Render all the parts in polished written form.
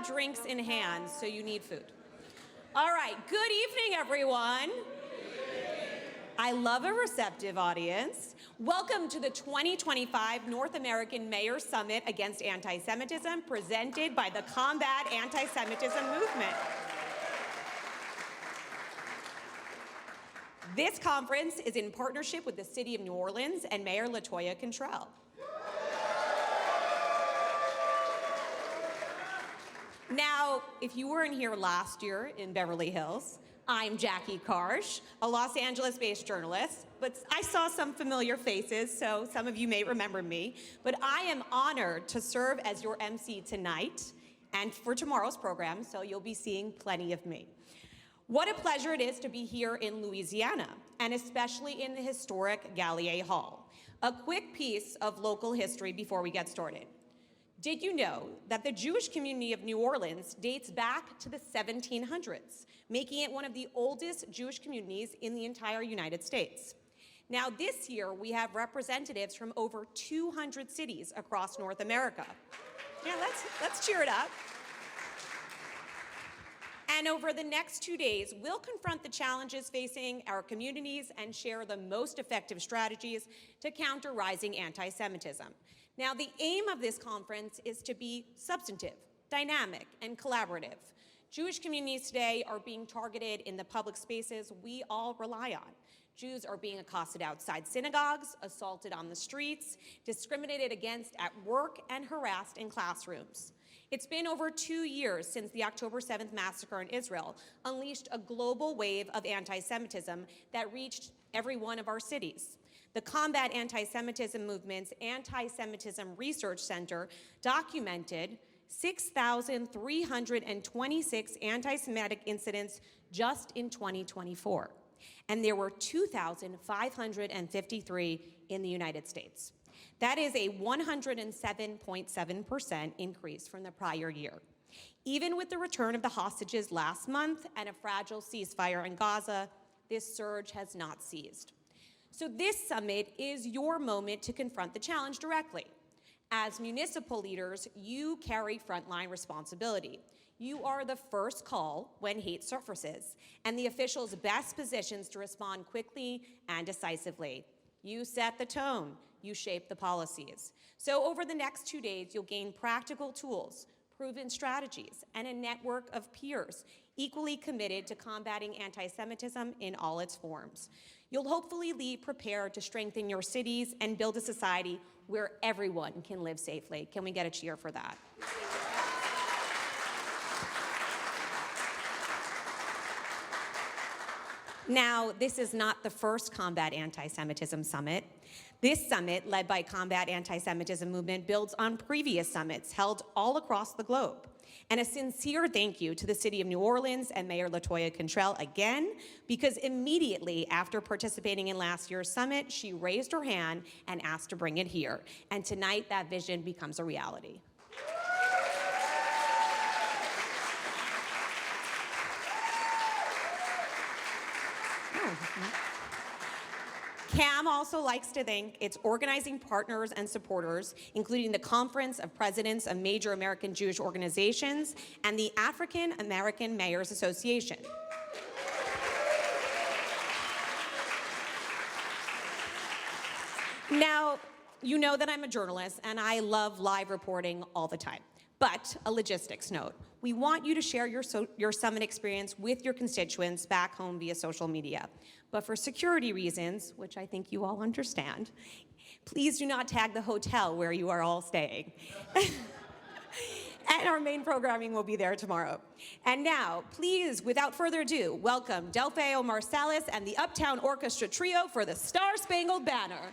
have drinks in hand, so you need food. All right, good evening, everyone. I love a receptive audience. Welcome to the 2025 North American Mayor Summit Against Anti-Semitism, presented by the Combat Antisemitism Movement. This conference is in partnership with the City of New Orleans and Mayor LaToya Cantrell. Now, if you weren't here last year in Beverly Hills, I'm Jacki Karsh, a Los Angeles-based journalist, but I saw some familiar faces, so some of you may remember me. But I am honored to serve as your MC tonight and for tomorrow's program, so you'll be seeing plenty of me. What a pleasure it is to be here in Louisiana, and especially in the historic Gallier Hall. A quick piece of local history before we get started. Did you know that the Jewish community of New Orleans dates back to the 1700s, making it one of the oldest Jewish communities in the entire United States? Now, this year, we have representatives from over 200 cities across North America. Yeah, let's cheer it up. And over the next 2 days, we'll confront the challenges facing our communities and share the most effective strategies to counter rising anti-Semitism. Now, the aim of this conference is to be substantive, dynamic, and collaborative. Jewish communities today are being targeted in the public spaces we all rely on. Jews are being accosted outside synagogues, assaulted on the streets, discriminated against at work, and harassed in classrooms. It's been over 2 years since the October 7th massacre in Israel unleashed a global wave of anti-Semitism that reached every one of our cities. The Combat Antisemitism Movement's Anti-Semitism Research Center documented 6,326 anti-Semitic incidents just in 2024, and there were 2,553 in the United States. That is a 107.7% increase from the prior year. Even with the return of the hostages last month and a fragile ceasefire in Gaza, this surge has not ceased. So this summit is your moment to confront the challenge directly. As municipal leaders, you carry frontline responsibility. You are the first call when hate surfaces, and the officials best positions to respond quickly and decisively. You set the tone, you shape the policies. So over the next 2 days, you'll gain practical tools, proven strategies, and a network of peers equally committed to combating anti-Semitism in all its forms. You'll hopefully leave prepared to strengthen your cities and build a society where everyone can live safely. Can we get a cheer for that? Now, this is not the first Combat Anti-Semitism Summit. This summit, led by Combat Anti-Semitism Movement, builds on previous summits held all across the globe. And a sincere thank you to the City of New Orleans and Mayor LaToya Cantrell again, because immediately after participating in last year's summit, she raised her hand and asked to bring it here. And tonight, that vision becomes a reality. CAM also likes to thank its organizing partners and supporters, including the Conference of Presidents of Major American Jewish Organizations and the African American Mayors Association. Now, you know that I'm a journalist and I love live reporting all the time. But a logistics note, we want you to share your summit experience with your constituents back home via social media. But for security reasons, which I think you all understand, please do not tag the hotel where you are all staying. And our main programming will be there tomorrow. And now, please, without further ado, welcome Delfeayo, Marsalis, and the Uptown Orchestra Trio for the Star-Spangled Banner.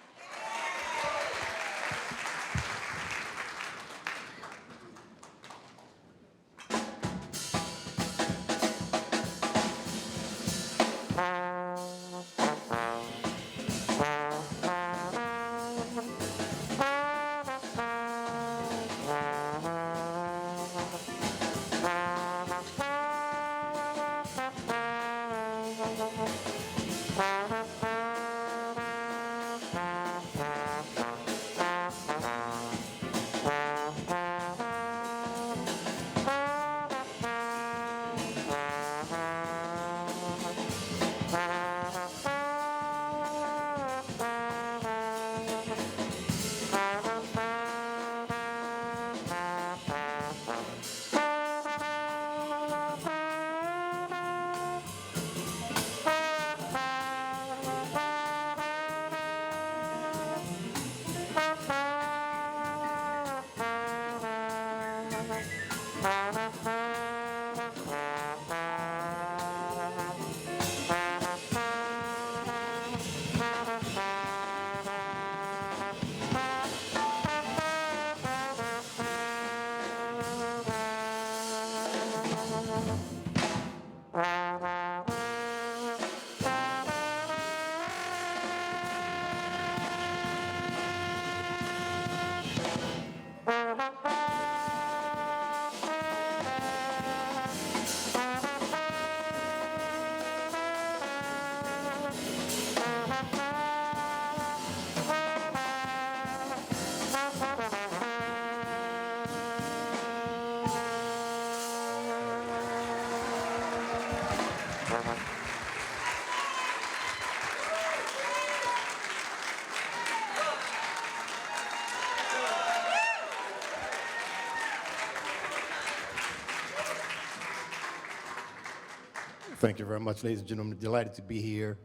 Thank you very much, ladies and gentlemen. Delighted to be here.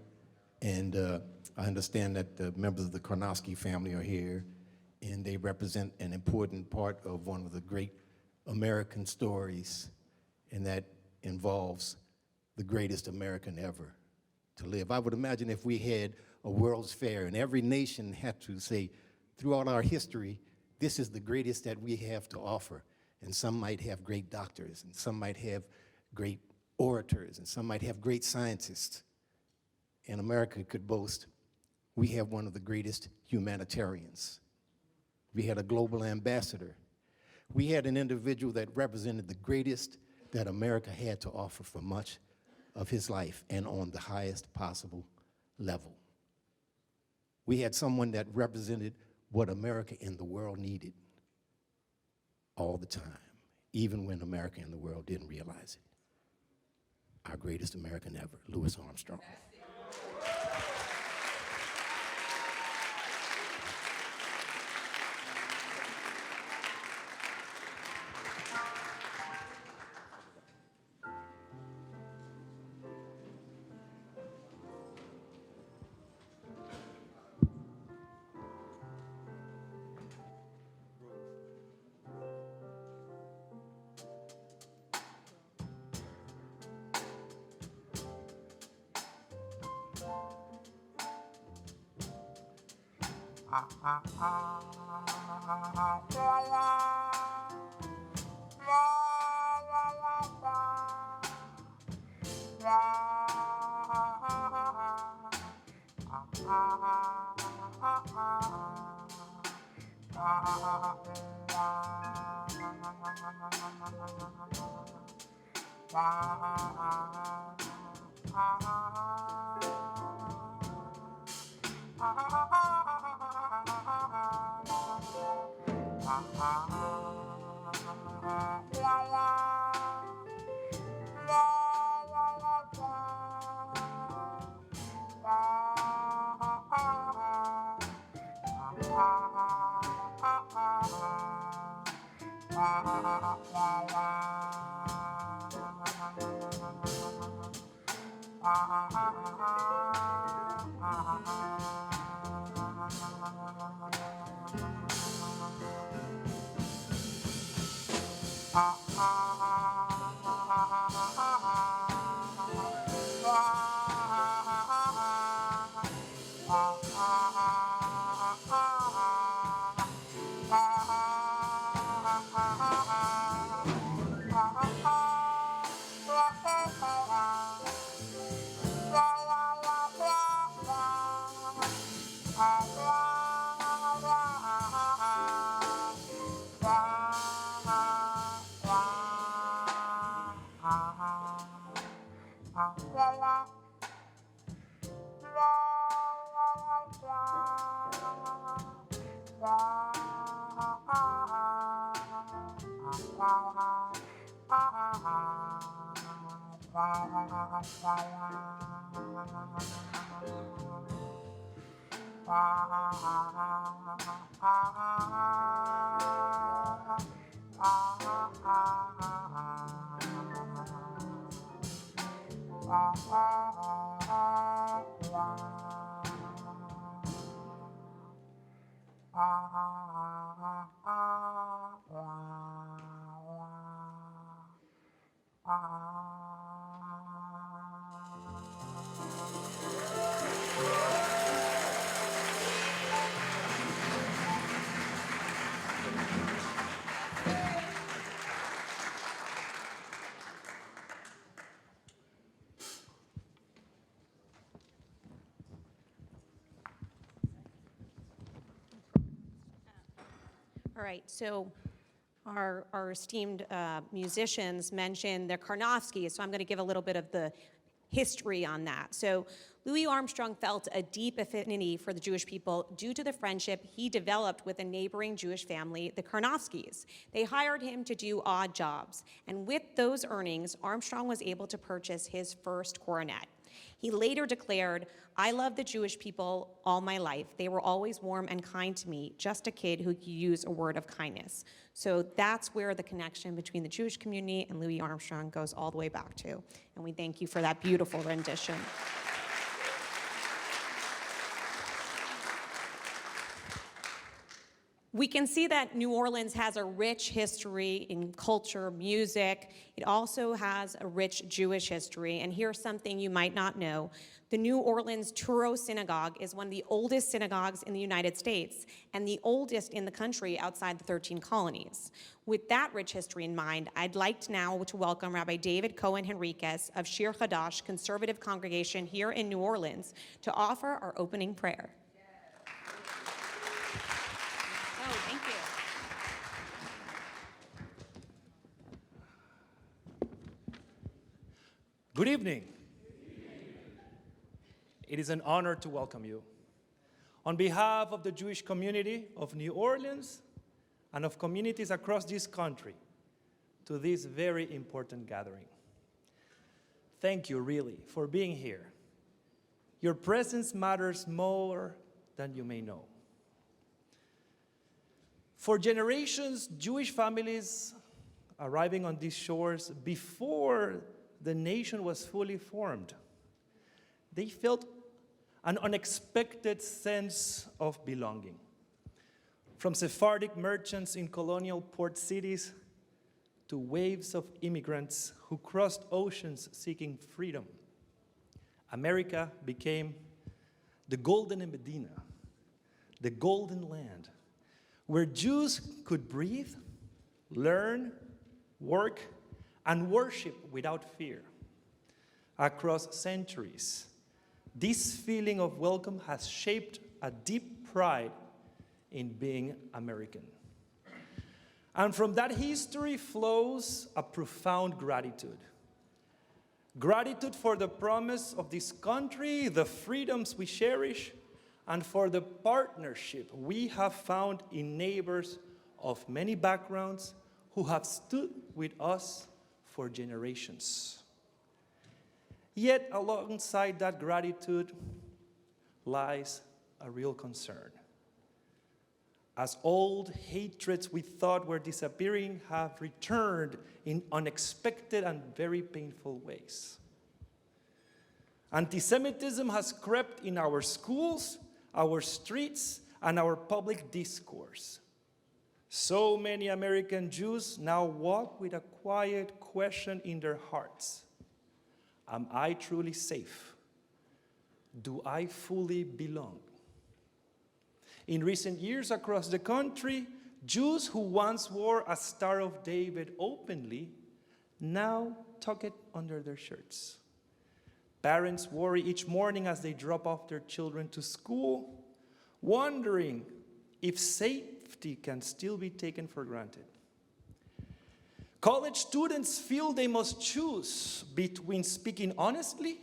And I understand that the members of the Karnofsky family are here, and they represent an important part of one of the great American stories, and that involves the greatest American ever to live. I would imagine if we had a World's Fair and every nation had to say, throughout our history, this is the greatest that we have to offer. And some might have great doctors, and some might have great orators, and some might have great scientists. And America could boast, we have one of the greatest humanitarians. We had a global ambassador. We had an individual that represented the greatest that America had to offer for much of his life and on the highest possible level. We had someone that represented what America and the world needed all the time, even when America and the world didn't realize it. Our greatest American ever, Louis Armstrong. All right, so our esteemed musicians mentioned the Karnofskys, so I'm going to give a little bit of the history on that. So Louis Armstrong felt a deep affinity for the Jewish people due to the friendship he developed with a neighboring Jewish family, the Karnofskys. They hired him to do odd jobs, and with those earnings, Armstrong was able to purchase his first coronet. He later declared, "I loved the Jewish people all my life. They were always warm and kind to me, just a kid who could use a word of kindness." So that's where the connection between the Jewish community and Louis Armstrong goes all the way back to. And we thank you for that beautiful rendition. We can see that New Orleans has a rich history in culture, music. It also has a rich Jewish history. And here's something you might not know. The New Orleans Touro Synagogue is one of the oldest synagogues in the United States and the oldest in the country outside the 13 colonies. With that rich history in mind, I'd like now to welcome Rabbi David Cohen-Henriquez of Shir Chadash Conservative Congregation here in New Orleans to offer our opening prayer. Oh, thank you. Good evening. It is an honor to welcome you. On behalf of the Jewish community of New Orleans and of communities across this country, to this very important gathering. Thank you, really, for being here. Your presence matters more than you may know. For generations, Jewish families arriving on these shores before the nation was fully formed, they felt an unexpected sense of belonging. From Sephardic merchants in colonial port cities to waves of immigrants who crossed oceans seeking freedom, America became the Golden Medina, the Golden Land, where Jews could breathe, learn, work, and worship without fear. Across centuries, this feeling of welcome has shaped a deep pride in being American. And from that history flows a profound gratitude. Gratitude for the promise of this country, the freedoms we cherish, and for the partnership we have found in neighbors of many backgrounds who have stood with us for generations. Yet alongside that gratitude lies a real concern. As old hatreds we thought were disappearing have returned in unexpected and very painful ways. Anti-Semitism has crept in our schools, our streets, and our public discourse. So many American Jews now walk with a quiet question in their hearts. Am I truly safe? Do I fully belong? In recent years across the country, Jews who once wore a Star of David openly now tuck it under their shirts. Parents worry each morning as they drop off their children to school, wondering if safety can still be taken for granted. College students feel they must choose between speaking honestly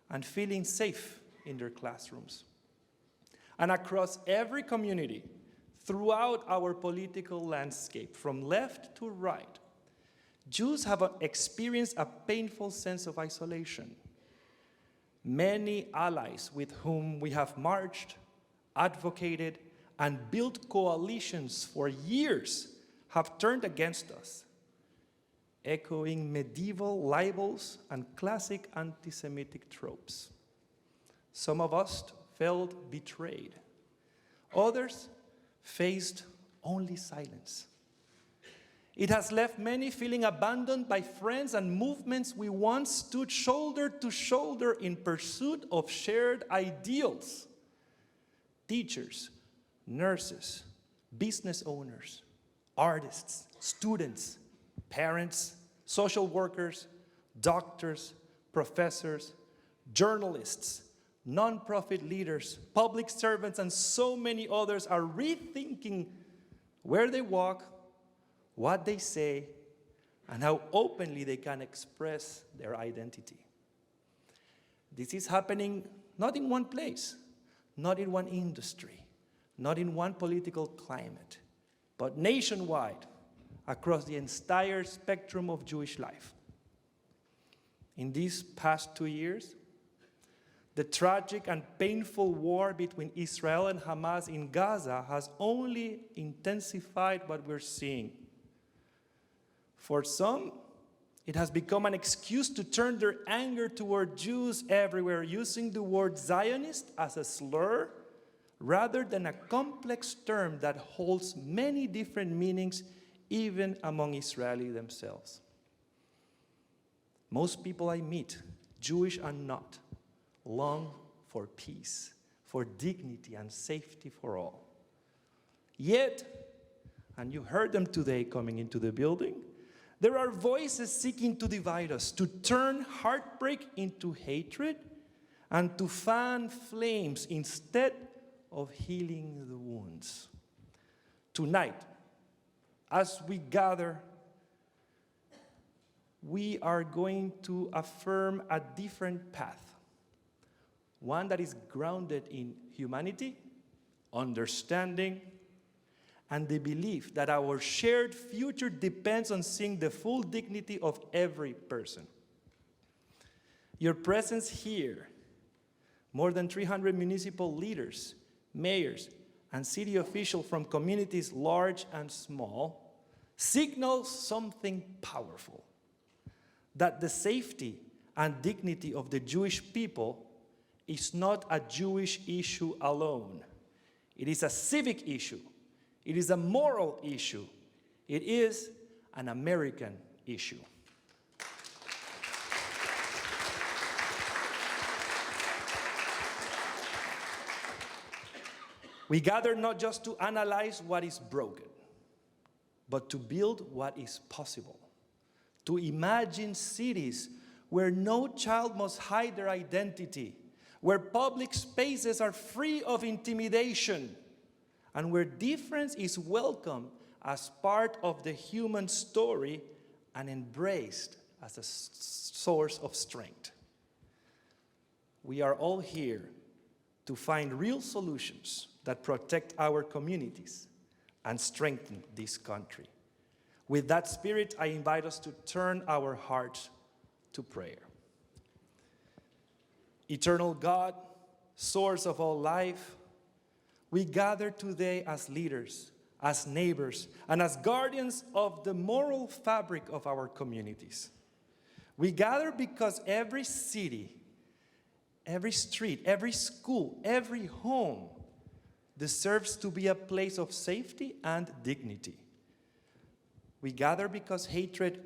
and feeling safe in their classrooms. And across every community, throughout our political landscape, from left to right, Jews have experienced a painful sense of isolation. Many allies with whom we have marched, advocated, and built coalitions for years have turned against us, echoing medieval libels and classic anti-Semitic tropes. Some of us felt betrayed. Others faced only silence. It has left many feeling abandoned by friends and movements we once stood shoulder to shoulder in pursuit of shared ideals. Teachers, nurses, business owners, artists, students, parents, social workers, doctors, professors, journalists, nonprofit leaders, public servants, and so many others are rethinking where they walk, what they say, and how openly they can express their identity. This is happening not in one place, not in one industry, not in one political climate, but nationwide, across the entire spectrum of Jewish life. In these past 2 years, the tragic and painful war between Israel and Hamas in Gaza has only intensified what we're seeing. For some, it has become an excuse to turn their anger toward Jews everywhere, using the word Zionist as a slur rather than a complex term that holds many different meanings even among Israelis themselves. Most people I meet, Jewish and not, long for peace, for dignity and safety for all. Yet, and you heard them today coming into the building, there are voices seeking to divide us, to turn heartbreak into hatred, and to fan flames instead of healing the wounds. Tonight, as we gather, we are going to affirm a different path, one that is grounded in humanity, understanding, and the belief that our shared future depends on seeing the full dignity of every person. Your presence here, more than 300 municipal leaders, mayors, and city officials from communities large and small, signals something powerful, that the safety and dignity of the Jewish people is not a Jewish issue alone. It is a civic issue. It is a moral issue. It is an American issue. We gather not just to analyze what is broken, but to build what is possible, to imagine cities where no child must hide their identity, where public spaces are free of intimidation, and where difference is welcome as part of the human story and embraced as a source of strength. We are all here to find real solutions that protect our communities and strengthen this country. With that spirit, I invite us to turn our hearts to prayer. Eternal God, source of all life, we gather today as leaders, as neighbors, and as guardians of the moral fabric of our communities. We gather because every city, every street, every school, every home deserves to be a place of safety and dignity. We gather because hatred,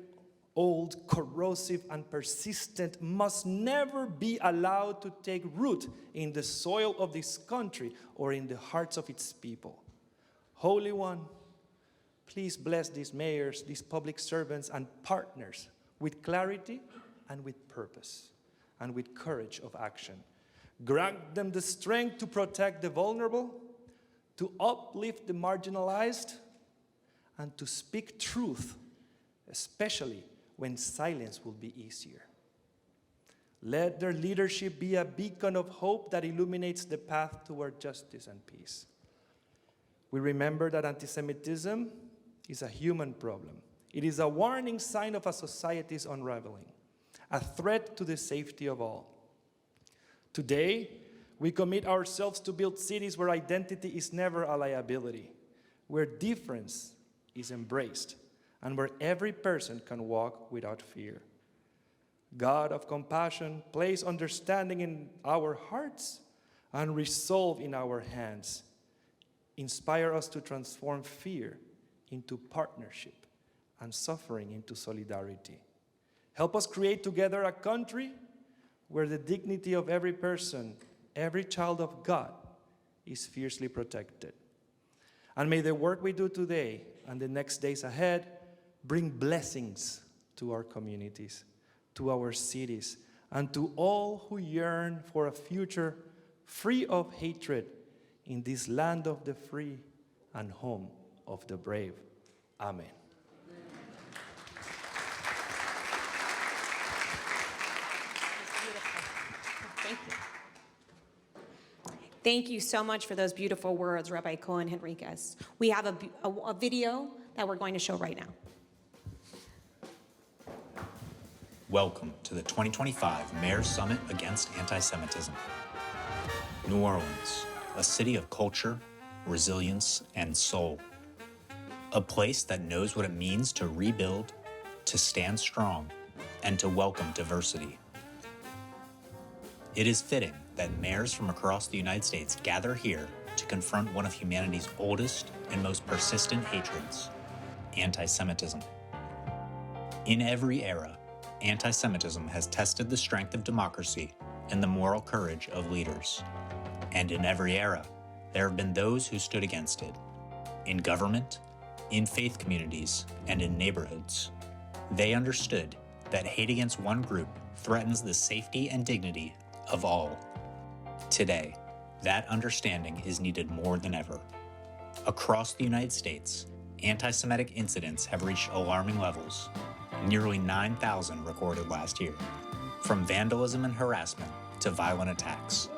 old, corrosive, and persistent, must never be allowed to take root in the soil of this country or in the hearts of its people. Holy One, please bless these mayors, these public servants, and partners with clarity and with purpose and with courage of action. Grant them the strength to protect the vulnerable, to uplift the marginalized, and to speak truth, especially when silence will be easier. Let their leadership be a beacon of hope that illuminates the path toward justice and peace. We remember that anti-Semitism is a human problem. It is a warning sign of a society's unraveling, a threat to the safety of all. Today, we commit ourselves to build cities where identity is never a liability, where difference is embraced, and where every person can walk without fear. God of compassion, place understanding in our hearts and resolve in our hands. Inspire us to transform fear into partnership and suffering into solidarity. Help us create together a country where the dignity of every person, every child of God, is fiercely protected. And may the work we do today and the next days ahead bring blessings to our communities, to our cities, and to all who yearn for a future free of hatred in this land of the free and home of the brave. Amen. Thank you. Thank you so much for those beautiful words, Rabbi Cohen-Henriquez. We have a video that we're going to show right now. Welcome to the 2025 Mayor's Summit Against Anti-Semitism. New Orleans, a city of culture, resilience, and soul. A place that knows what it means to rebuild, to stand strong, and to welcome diversity. It is fitting that mayors from across the United States gather here to confront one of humanity's oldest and most persistent hatreds, anti-Semitism. In every era, anti-Semitism has tested the strength of democracy and the moral courage of leaders. And in every era, there have been those who stood against it. In government, in faith communities, and in neighborhoods. They understood that hate against one group threatens the safety and dignity of all. Today, that understanding is needed more than ever. Across the United States, anti-Semitic incidents have reached alarming levels, nearly 9,000 recorded last year. From vandalism and harassment to violent attacks,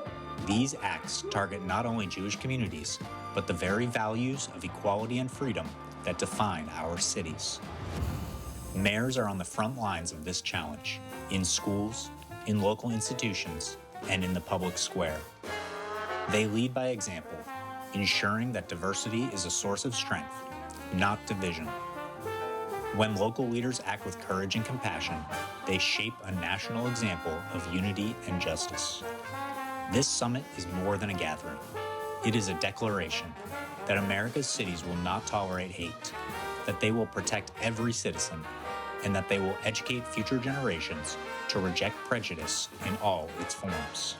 these acts target not only Jewish communities, but the very values of equality and freedom that define our cities. Mayors are on the front lines of this challenge, in schools, in local institutions, and in the public square. They lead by example, ensuring that diversity is a source of strength, not division. When local leaders act with courage and compassion, they shape a national example of unity and justice. This summit is more than a gathering. It is a declaration that America's cities will not tolerate hate, that they will protect every citizen, and that they will educate future generations to reject prejudice in all its forms.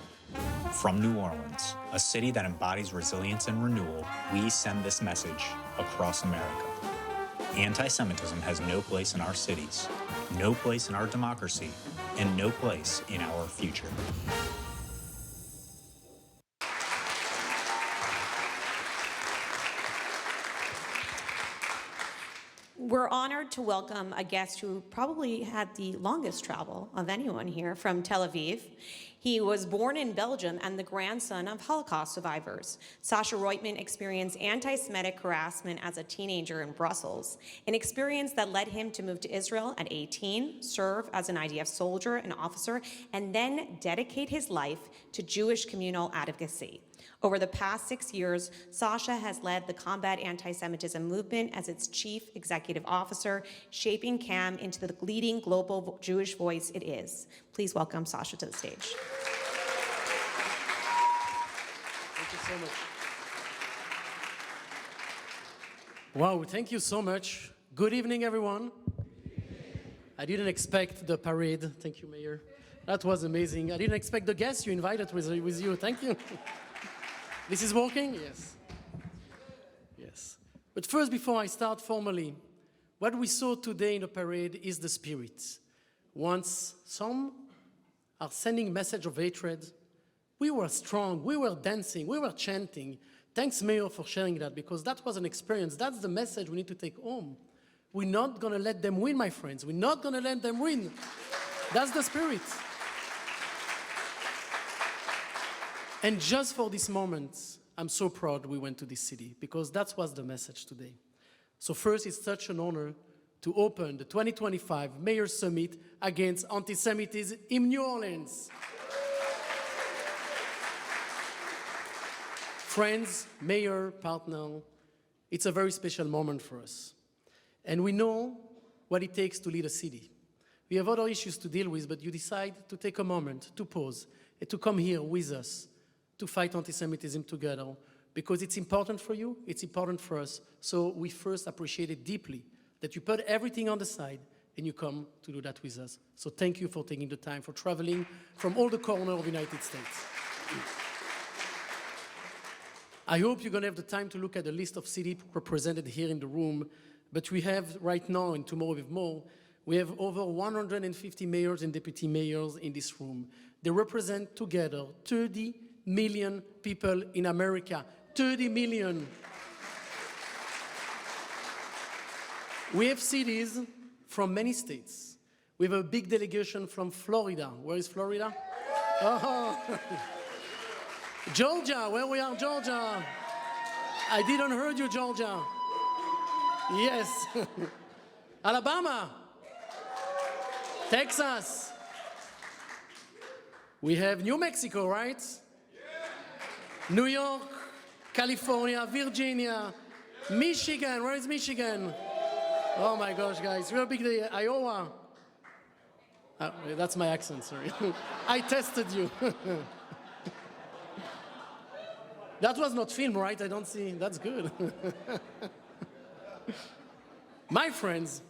From New Orleans, a city that embodies resilience and renewal, we send this message across America. Anti-Semitism has no place in our cities, no place in our democracy, and no place in our future. We're honored to welcome a guest who probably had the longest travel of anyone here from Tel Aviv. He was born in Belgium and the grandson of Holocaust survivors. Sacha Roytman experienced anti-Semitic harassment as a teenager in Brussels, an experience that led him to move to Israel at 18, serve as an IDF soldier and officer, and then dedicate his life to Jewish communal advocacy. Over the past 6 years, Sacha has led the Combat Antisemitism Movement as its chief executive officer, shaping CAM into the leading global Jewish voice it is. Please welcome Sacha to the stage. Thank you so much. Wow, thank you so much. Good evening, everyone. I didn't expect the parade. Thank you, Mayor. That was amazing. I didn't expect the guests you invited with you. Thank you. This is working? Yes. Yes. But first, before I start formally, what we saw today in the parade is the spirit. Once some are sending message of hatred, we were strong, we were dancing, we were chanting. Thanks, Mayor, for sharing that, because that was an experience. That's the message we need to take home. We're not going to let them win, my friends. We're not going to let them win. That's the spirit. And just for this moment, I'm so proud we went to this city, because that was the message today. So first, it's such an honor to open the 2025 Mayor's Summit Against Anti-Semitism in New Orleans. Friends, mayor, partner, it's a very special moment for us. And we know what it takes to lead a city. We have other issues to deal with, but you decide to take a moment to pause and to come here with us to fight anti-Semitism together, because it's important for you, it's important for us. So we first appreciate it deeply that you put everything on the side and you come to do that with us. So thank you for taking the time, for traveling from all the corners of the United States. I hope you're going to have the time to look at the list of cities represented here in the room, but we have right now, and tomorrow we have more, we have over 150 mayors and deputy mayors in this room. They represent together 30 million people in America. 30 million. We have cities from many states. We have a big delegation from Florida. Where is Florida? Oh. Georgia, where we are, Georgia? I didn't hear you, Georgia. Yes. Alabama. Texas. We have New Mexico, right? New York, California, Virginia, Michigan. Where is Michigan? Oh my gosh, guys. Real big day. Iowa. That's my accent, sorry. I tested you. That was not film, right? I don't see. That's good. My friends,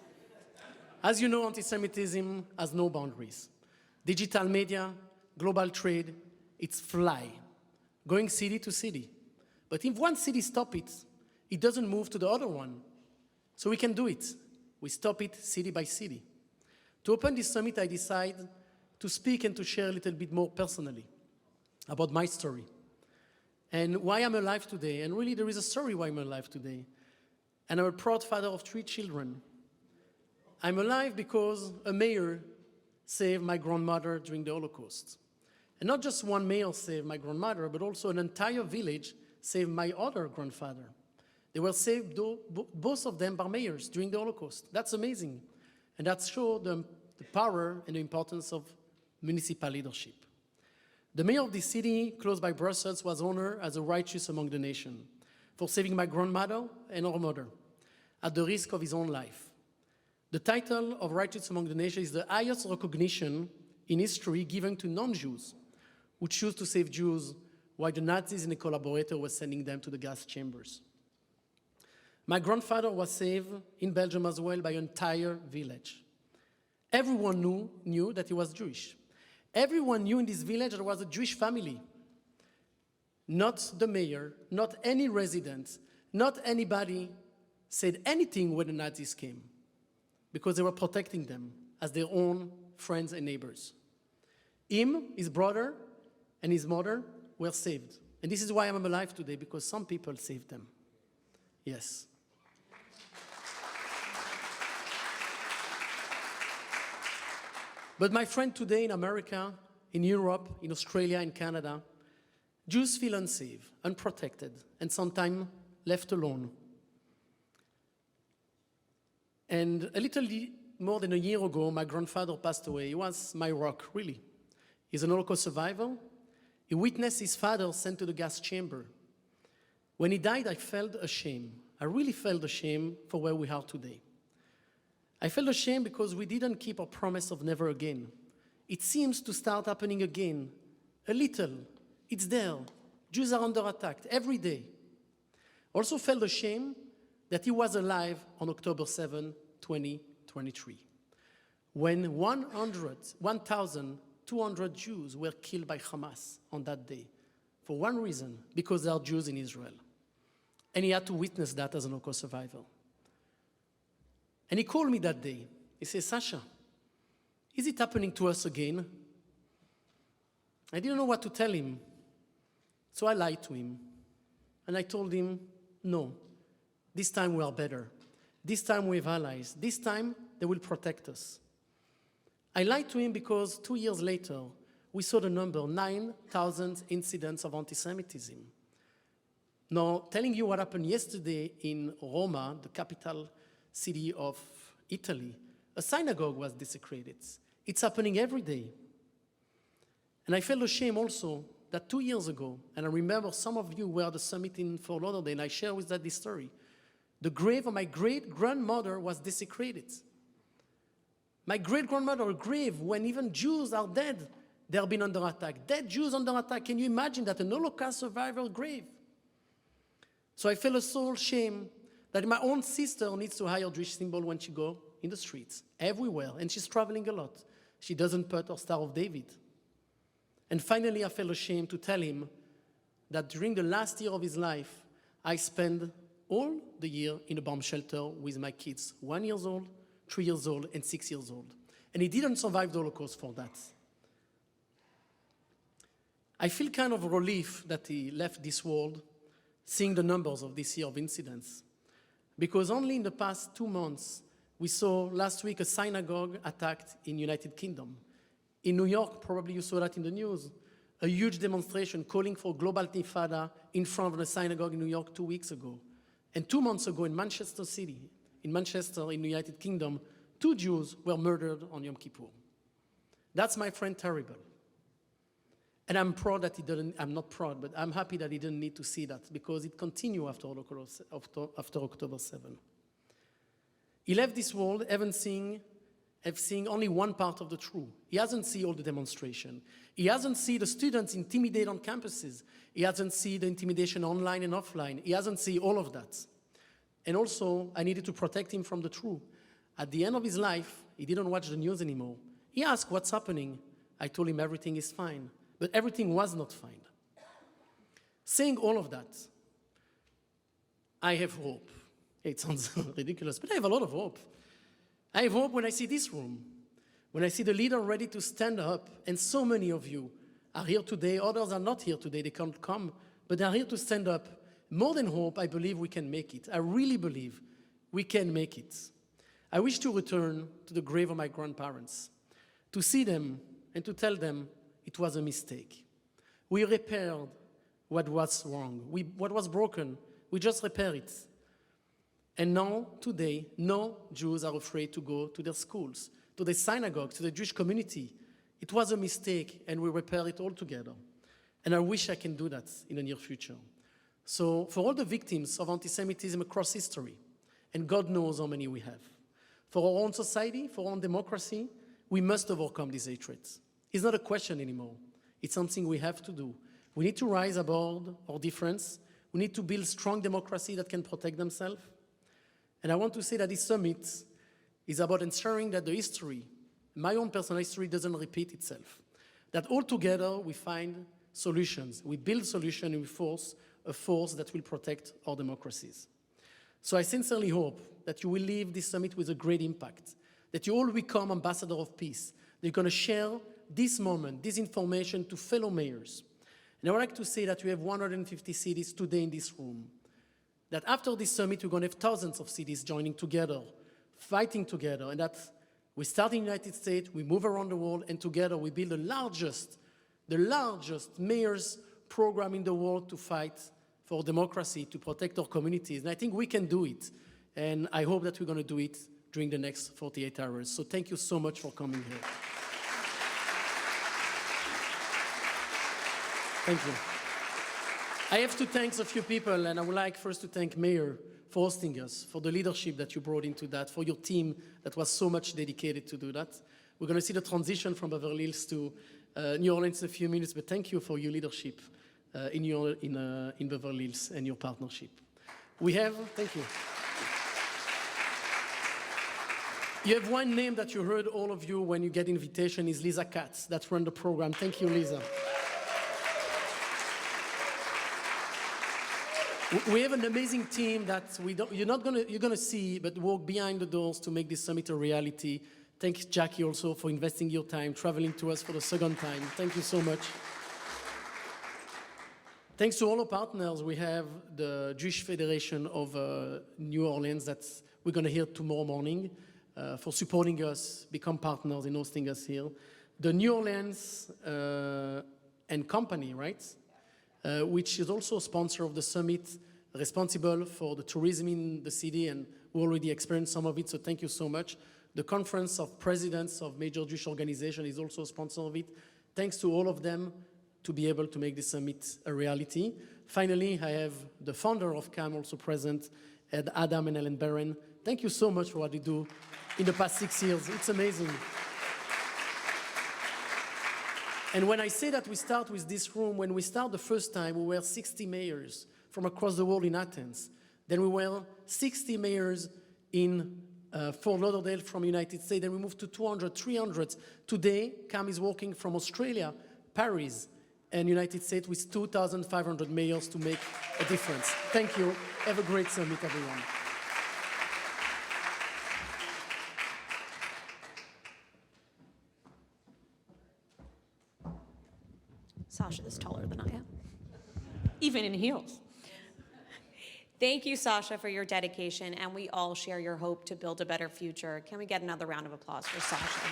as you know, anti-Semitism has no boundaries. Digital media, global trade, it's fly, going city to city. But if one city stops it, it doesn't move to the other one. So we can do it. We stop it city by city. To open this summit, I decided to speak and to share a little bit more personally about my story and why I'm alive today. And really, there is a story why I'm alive today. And I'm a proud father of 3 children. I'm alive because a mayor saved my grandmother during the Holocaust. And not just one mayor saved my grandmother, but also an entire village saved my other grandfather. They were saved, both of them, by mayors during the Holocaust. That's amazing. And that shows the power and the importance of municipal leadership. The mayor of this city, close by Brussels, was honored as a righteous among the nation for saving my grandmother and her mother at the risk of his own life. The title of righteous among the nation is the highest recognition in history given to non-Jews who choose to save Jews while the Nazis and the collaborators were sending them to the gas chambers. My grandfather was saved in Belgium as well by an entire village. Everyone knew that he was Jewish. Everyone knew in this village there was a Jewish family. Not the mayor, not any resident, not anybody said anything when the Nazis came, because they were protecting them as their own friends and neighbors. Him, his brother, and his mother were saved. And this is why I'm alive today, because some people saved them. Yes. But my friend, today in America, in Europe, in Australia, in Canada, Jews feel unsafe, unprotected, and sometimes left alone. And a little more than a year ago, my grandfather passed away. He was my rock, really. He's an Holocaust survivor. He witnessed his father sent to the gas chamber. When he died, I felt ashamed. I really felt ashamed for where we are today. I felt ashamed because we didn't keep our promise of never again. It seems to start happening again, a little. It's there. Jews are under attack every day. Also felt ashamed that he was alive on October 7, 2023, when 1,200 Jews were killed by Hamas on that day, for one reason, because they are Jews in Israel. And he had to witness that as an Holocaust survivor. And he called me that day. He said, Sacha, is it happening to us again? I didn't know what to tell him. So I lied to him. And I told him, no, this time we are better. This time we have allies. This time they will protect us. I lied to him because 2 years later, we saw the number, 9,000 incidents of anti-Semitism. Now, telling you what happened yesterday in Roma, the capital city of Italy, a synagogue was desecrated. It's happening every day. And I felt ashamed also that 2 years ago, and I remember some of you were at the summit in Fort Lauderdale, and I share with that this story. The grave of my great-grandmother was desecrated. My great-grandmother's grave, when even Jews are dead, they have been under attack. Dead Jews under attack. Can you imagine that? An Holocaust survivor grave. So I felt a soul shame that my own sister needs to hire a Jewish symbol when she goes in the streets, everywhere, and she's traveling a lot. She doesn't put her Star of David. And finally, I felt ashamed to tell him that during the last year of his life, I spent all the year in a bomb shelter with my kids, 1 year old, 3 years old, and 6 years old. And he didn't survive the Holocaust for that. I feel kind of relief that he left this world, seeing the numbers of this year of incidents. Because only in the past 2 months, We saw last week a synagogue attacked in United Kingdom. In New York, probably you saw that in the news, a huge demonstration calling for global intifada in front of the synagogue in New York 2 weeks ago. And 2 months ago in Manchester City, in Manchester, in the United Kingdom, 2 Jews were murdered on Yom Kippur. That's, my friend, terrible. And I'm proud that he didn't, I'm not proud, but I'm happy that he didn't need to see that because it continued after October 7. He left this world having seen only one part of the truth. He hasn't seen all the demonstration. He hasn't seen the students intimidated on campuses. He hasn't seen the intimidation online and offline. He hasn't seen all of that. And also, I needed to protect him from the truth. At the end of his life, he didn't watch the news anymore. He asked, what's happening? I told him everything is fine. But everything was not fine. Saying all of that, I have hope. It sounds ridiculous, but I have a lot of hope. I have hope when I see this room, when I see the leader ready to stand up, and so many of you are here today, others are not here today, they can't come, but they are here to stand up. More than hope, I believe we can make it. I really believe we can make it. I wish to return to the grave of my grandparents, to see them and to tell them it was a mistake. We repaired what was wrong. What was broken, we just repair it. And now, today, no Jews are afraid to go to their schools, to the synagogues, to the Jewish community. It was a mistake, and we repair it all together. And I wish I can do that in the near future. So for all the victims of anti-Semitism across history, and God knows how many we have, for our own society, for our own democracy, we must overcome these hatreds. It's not a question anymore. It's something we have to do. We need to rise above our difference. We need to build strong democracy that can protect themselves. And I want to say that this summit is about ensuring that the history, my own personal history, doesn't repeat itself. That all together we find solutions. We build solutions and we force a force that will protect our democracies. So I sincerely hope that you will leave this summit with a great impact, that you all become ambassadors of peace. They're going to share this moment, this information to fellow mayors. And I would like to say that we have 150 cities today in this room, that after this summit, we're going to have thousands of cities joining together, fighting together, and that we start in the United States, we move around the world, and together we build the largest mayors program in the world to fight for democracy, to protect our communities. And I think we can do it. And I hope that we're going to do it during the next 48 hours. So thank you so much for coming here. Thank you. I have to thank a few people, and I would like first to thank Mayor for hosting us, for the leadership that you brought into that, for your team that was so much dedicated to do that. We're going to see the transition from Beverly Hills to New Orleans in a few minutes, but thank you for your leadership in Beverly Hills and your partnership. Thank you. You have one name that you heard, all of you, when you get invitation, is Lisa Katz, that run the program. Thank you, Lisa. We have an amazing team that you're going to see, but work behind the doors to make this summit a reality. Thanks, Jacki, also, for investing your time, traveling to us for the second time. Thank you so much. Thanks to all our partners. We have the Jewish Federation of New Orleans that we're going to hear tomorrow morning for supporting us, become partners in hosting us here. The New Orleans and Company, right? Which is also a sponsor of the summit, responsible for the tourism in the city, and we already experienced some of it, so thank you so much. The Conference of Presidents of Major Jewish Organizations is also a sponsor of it. Thanks to all of them to be able to make this summit a reality. Finally, I have the founder of CAM also present, Adam and Ellen Barron. Thank you so much for what you do in the past 6 years. It's amazing. And when I say that we start with this room, when we start the first time, we were 60 mayors from across the world in Athens. Then we were 60 mayors in Fort Lauderdale from the United States. Then we moved to 200, 300. Today, CAM is working from Australia, Paris, and United States with 2,500 mayors to make a difference. Thank you. Have a great summit, everyone. Sacha is taller than I am, even in heels. Thank you, Sacha, for your dedication, and we all share your hope to build a better future. Can we get another round of applause for Sacha?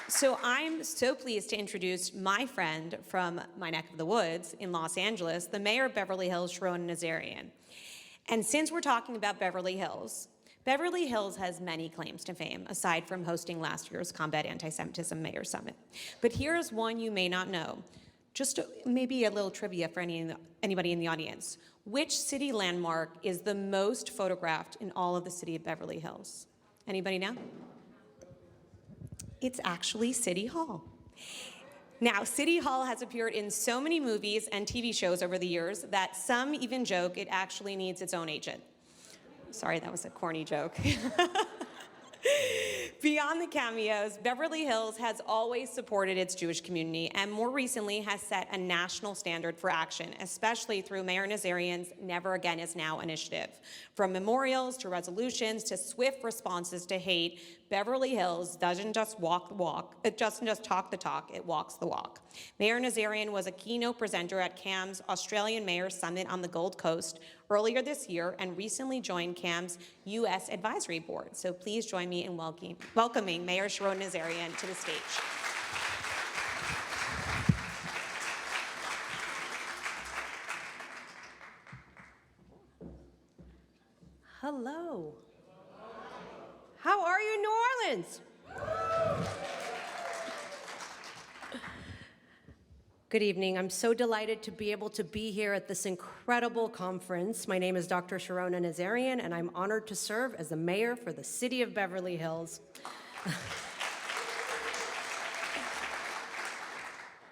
So I'm so pleased to introduce my friend from my neck of the woods in Los Angeles, the mayor of Beverly Hills, Sharona Nazarian. And since we're talking about Beverly Hills has many claims to fame, aside from hosting last year's Combat Antisemitism Mayor Summit. But here's one you may not know. Just maybe a little trivia for anybody in the audience. Which city landmark is the most photographed in all of the city of Beverly Hills? Anybody know? It's actually City Hall. Now, City Hall has appeared in so many movies and TV shows over the years that some even joke it actually needs its own agent. Sorry, that was a corny joke. Beyond the cameos, Beverly Hills has always supported its Jewish community and more recently has set a national standard for action, especially through Mayor Nazarian's Never Again Is Now initiative. From memorials to resolutions to swift responses to hate, Beverly Hills doesn't just walk the walk, it doesn't just talk the talk, it walks the walk. Mayor Nazarian was a keynote presenter at CAM's Australian Mayor's Summit on the Gold Coast earlier this year and recently joined CAM's U.S. Advisory Board. So please join me in welcoming Mayor Sharona Nazarian to the stage. Hello. How are you, New Orleans? Good evening. I'm so delighted to be able to be here at this incredible conference. My name is Dr. Sharona Nazarian, and I'm honored to serve as the mayor for the city of Beverly Hills.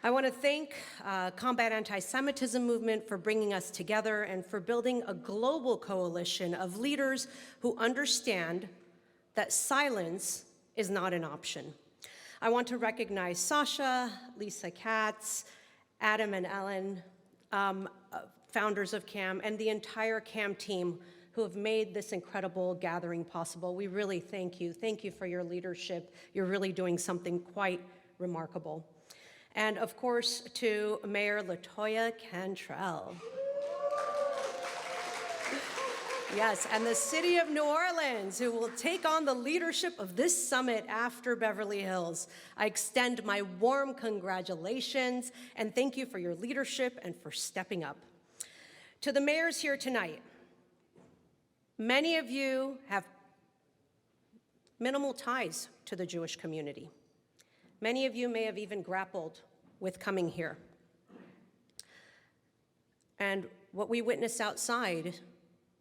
I want to thank Combat Antisemitism Movement for bringing us together and for building a global coalition of leaders who understand that silence is not an option. I want to recognize Sacha, Lisa Katz, Adam and Ellen, founders of CAM, and the entire CAM team who have made this incredible gathering possible. We really thank you. Thank you for your leadership. You're really doing something quite remarkable. And of course, to Mayor LaToya Cantrell. Yes, and the city of New Orleans, who will take on the leadership of this summit after Beverly Hills. I extend my warm congratulations and thank you for your leadership and for stepping up. To the mayors here tonight, many of you have minimal ties to the Jewish community. Many of you may have even grappled with coming here. And what we witness outside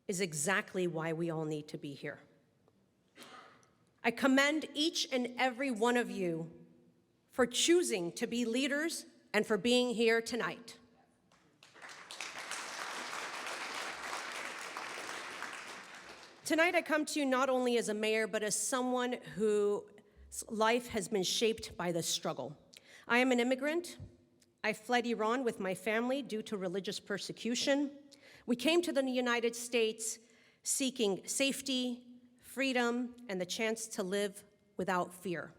is exactly why we all need to be here. I commend each and every one of you for choosing to be leaders and for being here tonight. Tonight I come to you not only as a mayor, but as someone whose life has been shaped by this struggle. I am an immigrant. I fled Iran with my family due to religious persecution. We came to the United States seeking safety, freedom, and the chance to live without fear.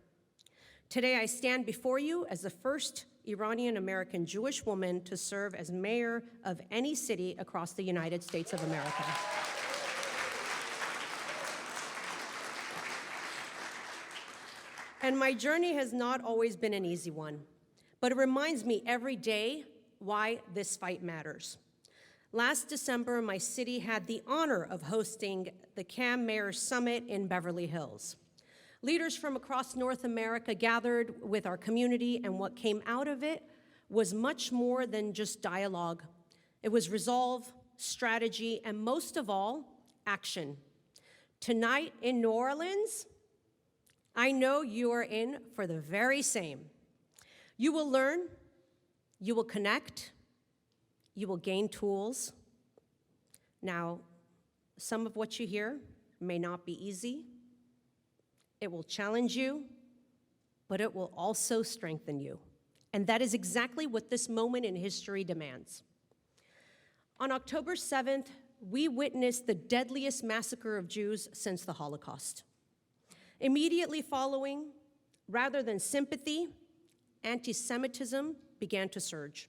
Today, I stand before you as the first Iranian-American Jewish woman to serve as mayor of any city across the United States of America. And my journey has not always been an easy one, but it reminds me every day why this fight matters. Last December, my city had the honor of hosting the CAM Mayor's Summit in Beverly Hills. Leaders from across North America gathered with our community, and what came out of it was much more than just dialogue. It was resolve, strategy, and most of all, action. Tonight in New Orleans, I know you are in for the very same. You will learn, you will connect, you will gain tools. Now, some of what you hear may not be easy. It will challenge you, but it will also strengthen you. And that is exactly what this moment in history demands. On October 7th, we witnessed the deadliest massacre of Jews since the Holocaust. Immediately following, rather than sympathy, anti-Semitism began to surge.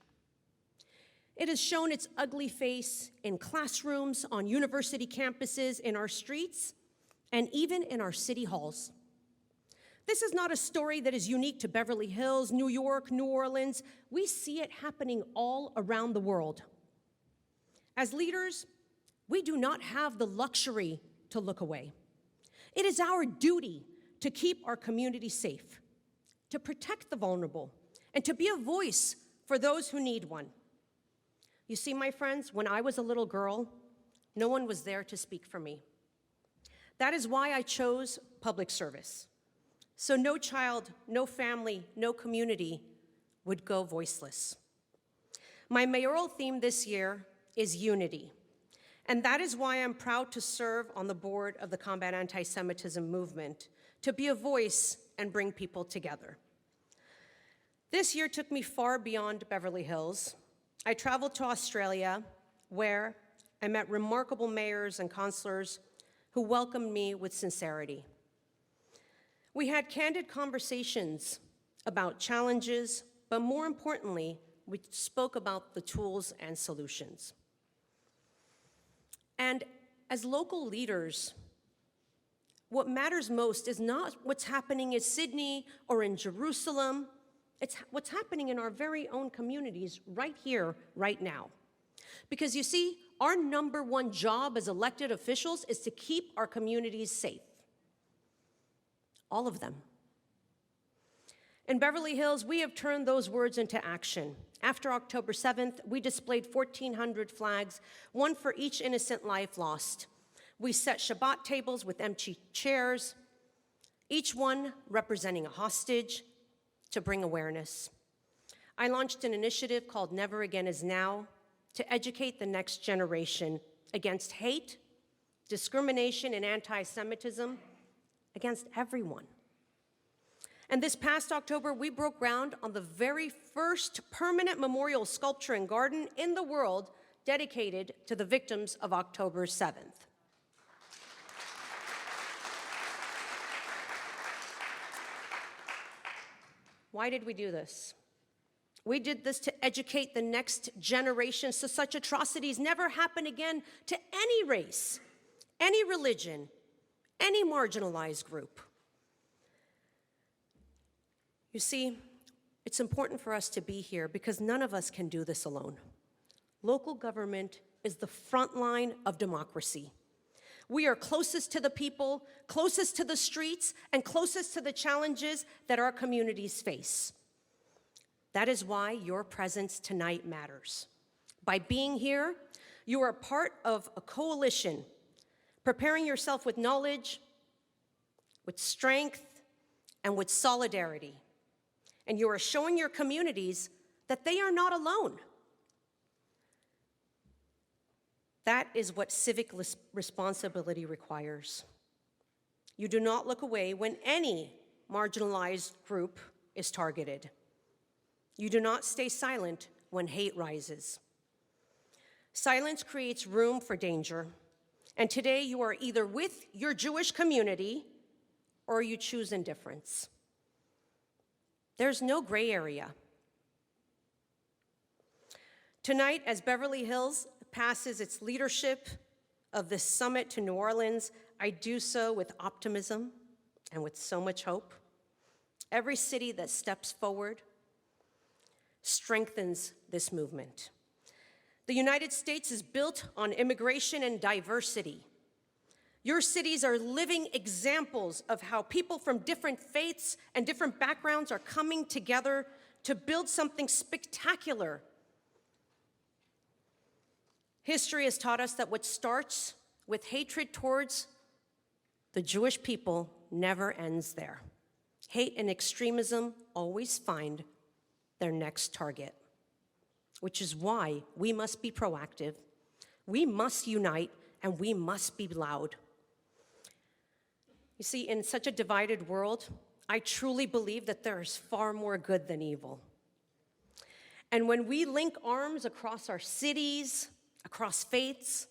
It has shown its ugly face in classrooms, on university campuses, in our streets, and even in our city halls. This is not a story that is unique to Beverly Hills, New York, New Orleans. We see it happening all around the world. As leaders, we do not have the luxury to look away. It is our duty to keep our community safe, to protect the vulnerable, and to be a voice for those who need one. You see, my friends, when I was a little girl, no one was there to speak for me. That is why I chose public service. So no child, no family, no community would go voiceless. My mayoral theme this year is unity. And that is why I'm proud to serve on the board of the Combat Antisemitism Movement, to be a voice and bring people together. This year took me far beyond Beverly Hills. I traveled to Australia, where I met remarkable mayors and councillors who welcomed me with sincerity. We had candid conversations about challenges, but more importantly, we spoke about the tools and solutions. And as local leaders, what matters most is not what's happening in Sydney or in Jerusalem. It's what's happening in our very own communities right here, right now. Because you see, our number one job as elected officials is to keep our communities safe. All of them. In Beverly Hills, we have turned those words into action. After October 7th, we displayed 1,400 flags, one for each innocent life lost. We set Shabbat tables with empty chairs, each one representing a hostage, to bring awareness. I launched an initiative called Never Again Is Now to educate the next generation against hate, discrimination, and anti-Semitism against everyone. And this past October, we broke ground on the very first permanent memorial sculpture and garden in the world dedicated to the victims of October 7th. Why did we do this? We did this to educate the next generation so such atrocities never happen again to any race, any religion, any marginalized group. You see, it's important for us to be here because none of us can do this alone. Local government is the front line of democracy. We are closest to the people, closest to the streets, and closest to the challenges that our communities face. That is why your presence tonight matters. By being here, you are part of a coalition, preparing yourself with knowledge, with strength, and with solidarity. And you are showing your communities that they are not alone. That is what civic responsibility requires. You do not look away when any marginalized group is targeted. You do not stay silent when hate rises. Silence creates room for danger. And today you are either with your Jewish community or you choose indifference. There's no gray area. Tonight, as Beverly Hills passes its leadership of this summit to New Orleans, I do so with optimism and with so much hope. Every city that steps forward strengthens this movement. The United States is built on immigration and diversity. Your cities are living examples of how people from different faiths and different backgrounds are coming together to build something spectacular. History has taught us that what starts with hatred towards the Jewish people never ends there. Hate and extremism always find their next target, which is why we must be proactive, we must unite, and we must be loud. You see, in such a divided world, I truly believe that there is far more good than evil. And when we link arms across our cities, across faiths,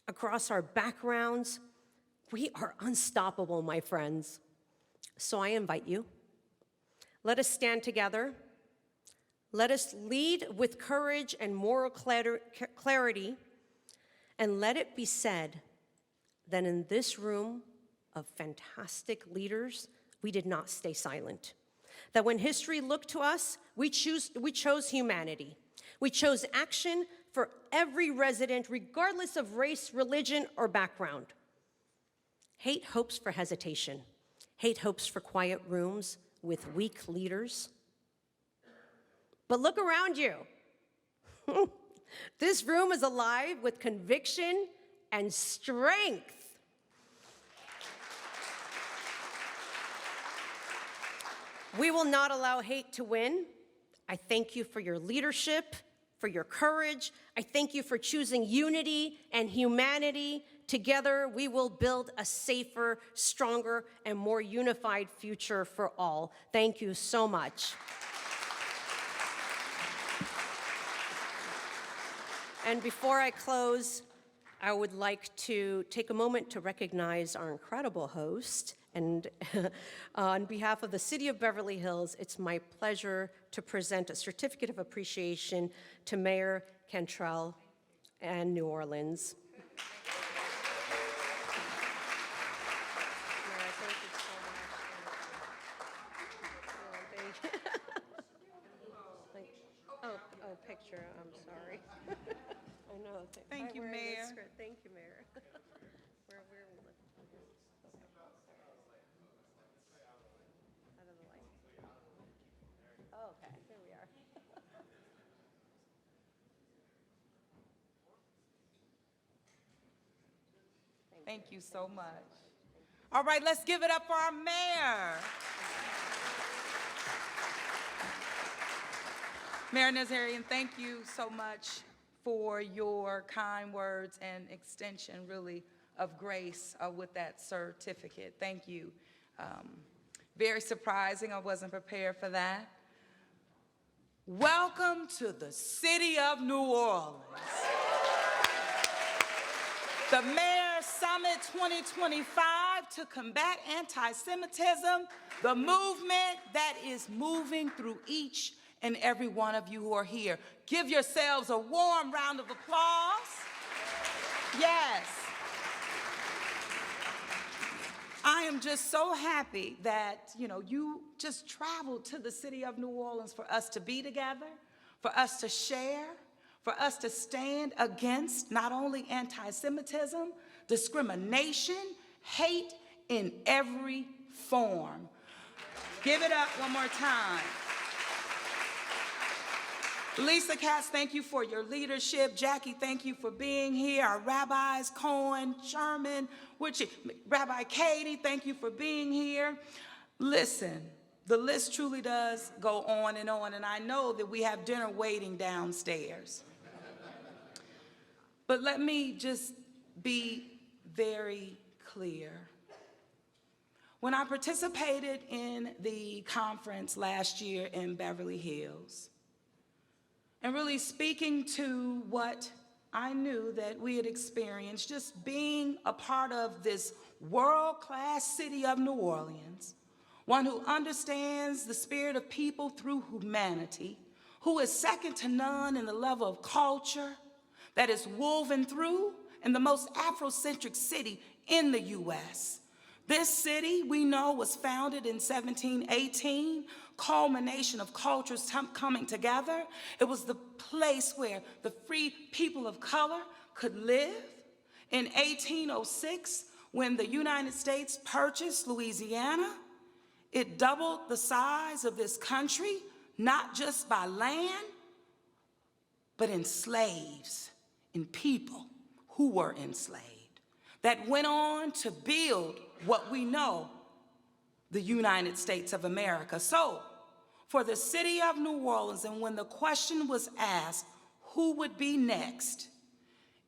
across our backgrounds, we are unstoppable, my friends. So I invite you, let us stand together. Let us lead with courage and moral clarity, and let it be said that in this room of fantastic leaders, we did not stay silent. That when history looked to us, we chose humanity. We chose action for every resident, regardless of race, religion, or background. Hate hopes for hesitation. Hate hopes for quiet rooms with weak leaders. But look around you. This room is alive with conviction and strength. We will not allow hate to win. I thank you for your leadership, for your courage. I thank you for choosing unity and humanity. Together, we will build a safer, stronger, and more unified future for all. Thank you so much. And before I close, I would like to take a moment to recognize our incredible host. And on behalf of the City of Beverly Hills, it's my pleasure to present a certificate of appreciation to Mayor Cantrell and New Orleans. Oh, picture, I'm sorry. I know. Thank you, Mayor. Thank you, Mayor. Where are we? Out of the light. Oh, okay, here we are. Thank you so much. All right, let's give it up for our mayor. Mayor Nazarian, thank you so much for your kind words and extension, really, of grace with that certificate. Thank you. Very surprising. I wasn't prepared for that. Welcome to the City of New Orleans. The Mayor's Summit 2025 to combat anti-Semitism, the movement that is moving through each and every one of you who are here. Give yourselves a warm round of applause. Yes. I am just so happy that, you just traveled to the city of New Orleans for us to be together, for us to share, for us to stand against not only anti-Semitism, discrimination, hate in every form. Give it up one more time. Lisa Katz, thank you for your leadership. Jacki, thank you for being here. Our rabbis, Cohen, Sherman, Rabbi Katie, thank you for being here. Listen, the list truly does go on, and I know that we have dinner waiting downstairs. But let me just be very clear. When I participated in the conference last year in Beverly Hills, and really speaking to what I knew that we had experienced, just being a part of this world-class city of New Orleans, one who understands the spirit of people through humanity, who is second to none in the level of culture that is woven through in the most Afrocentric city in the U.S. This city, we know, was founded in 1718, culmination of cultures coming together. It was the place where the free people of color could live. In 1806, when the United States purchased Louisiana, it doubled the size of this country, not just by land, but in slaves, in people who were enslaved, that went on to build what we know, the United States of America. So, for the city of New Orleans, and when the question was asked, who would be next,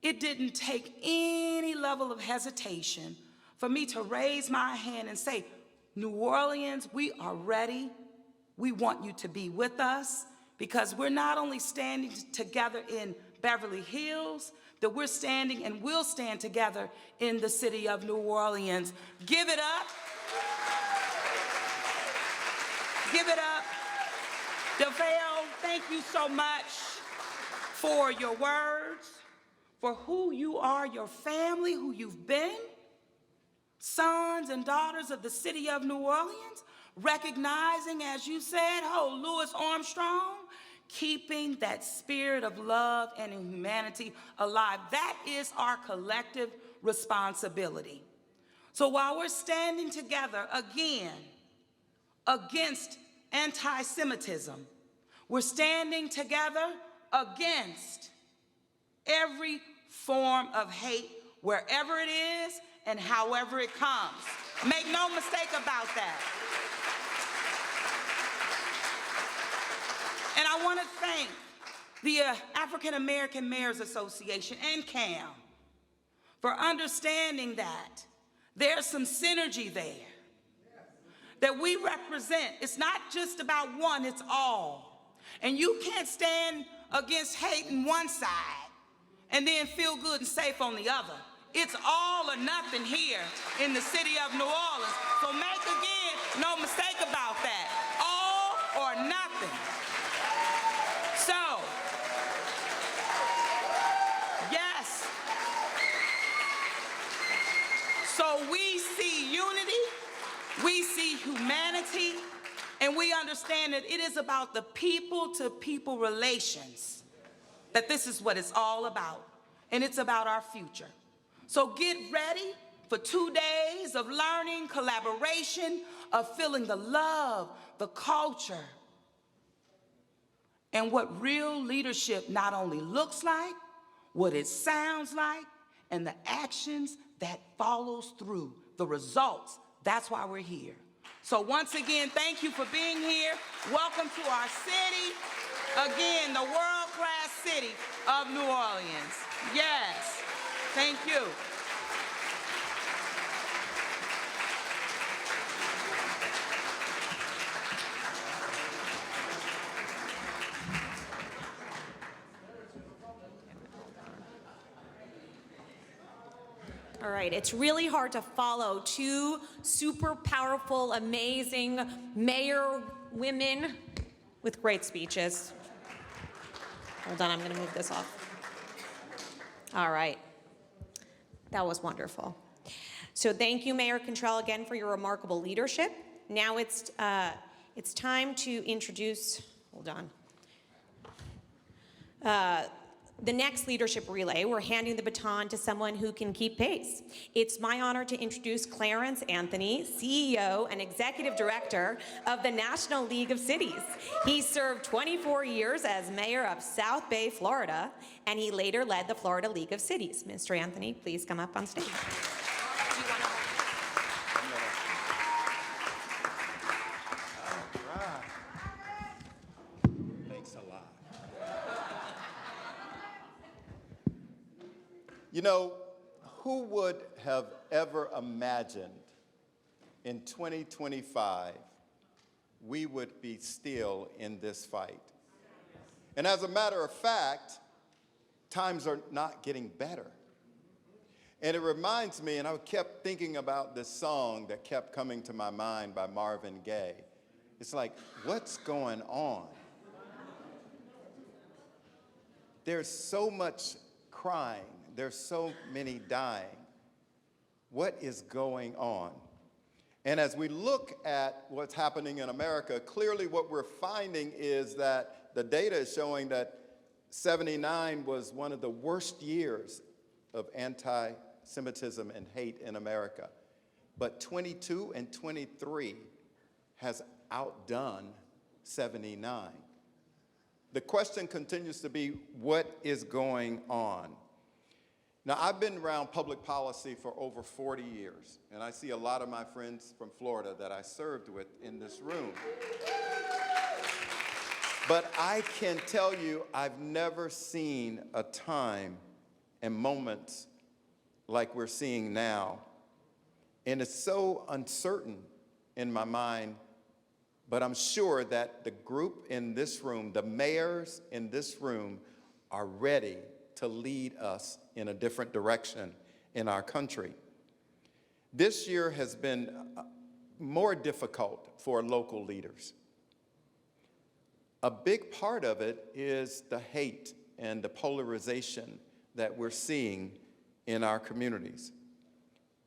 it didn't take any level of hesitation for me to raise my hand and say, New Orleans, we are ready. We want you to be with us, because we're not only standing together in Beverly Hills, that we're standing and will stand together in the city of New Orleans. Give it up. Give it up. Delfeayo, thank thank you so much for your words, for who you are, your family, who you've been, sons and daughters of the city of New Orleans, recognizing, as you said, Louis Armstrong, keeping that spirit of love and humanity alive. That is our collective responsibility. So while we're standing together again against anti-Semitism, we're standing together against every form of hate, wherever it is and however it comes. Make no mistake about that. And I want to thank the African American Mayors Association and CAM for understanding that there's some synergy there that we represent. It's not just about one, it's all. And you can't stand against hate on one side and then feel good and safe on the other. It's all or nothing here in the city of New Orleans. So make, again, no mistake about that. All or nothing. So, yes. So we see unity, we see humanity, and we understand that it is about the people-to-people relations, that this is what it's all about, and it's about our future. So get ready for 2 days of learning, collaboration, of feeling the love, the culture, and what real leadership not only looks like, what it sounds like, and the actions that follows through, the results. That's why we're here. So once again, thank you for being here. Welcome to our city. Again, the world-class city of New Orleans. Yes, thank you. All right, it's really hard to follow two super powerful, amazing mayor women with great speeches. Hold on, I'm gonna move this off. All right, that was wonderful. So thank you, Mayor Cantrell, again for your remarkable leadership. Now it's time to introduce, hold on. The next leadership relay, we're handing the baton to someone who can keep pace. It's my honor to introduce Clarence Anthony, CEO and Executive Director of the National League of Cities. He served 24 years as mayor of South Bay, Florida, and he later led the Florida League of Cities. Mr. Anthony, please come up on stage. You know, who would have ever imagined in 2025 we would be still in this fight? And as a matter of fact, times are not getting better. And it reminds me, and I kept thinking about this song that kept coming to my mind by Marvin Gaye. It's like, what's going on? There's so much crying. There's so many dying. What is going on? And as we look at what's happening in America, clearly what we're finding is that the data is showing that 79 was one of the worst years of anti-Semitism and hate in America. But 22 and 23 has outdone 79. The question continues to be, what is going on? Now, I've been around public policy for over 40 years, and I see a lot of my friends from Florida that I served with in this room. But I can tell you, I've never seen a time and moments like we're seeing now. And it's so uncertain in my mind, but I'm sure that the group in this room, the mayors in this room, are ready to lead us in a different direction in our country. This year has been more difficult for local leaders. a big part of it is the hate and the polarization that we're seeing in our communities.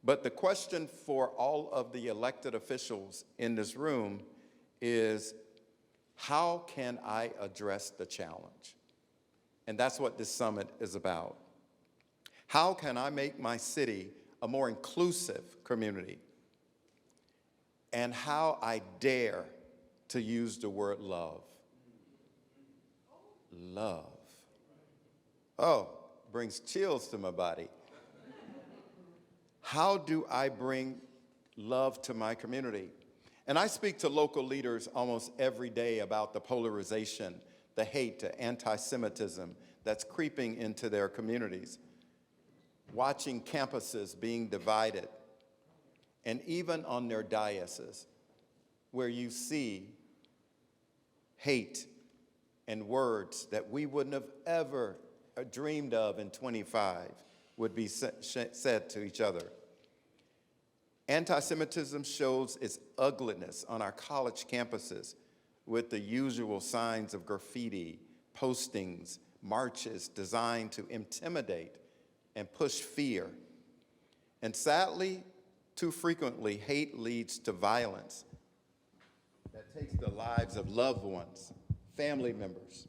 But the question for all of the elected officials in this room is, how can I address the challenge? And that's what this summit is about. How can I make my city a more inclusive community? And how I dare to use the word love. Love. Oh, brings chills to my body. How do I bring love to my community? And I speak to local leaders almost every day about the polarization, the hate, the anti-Semitism that's creeping into their communities, watching campuses being divided, and even on their dioceses, where you see hate and words that we wouldn't have ever dreamed of in 25 would be said to each other. Anti-Semitism shows its ugliness on our college campuses with the usual signs of graffiti, postings, marches designed to intimidate and push fear. And sadly, too frequently, hate leads to violence that takes the lives of loved ones, family members,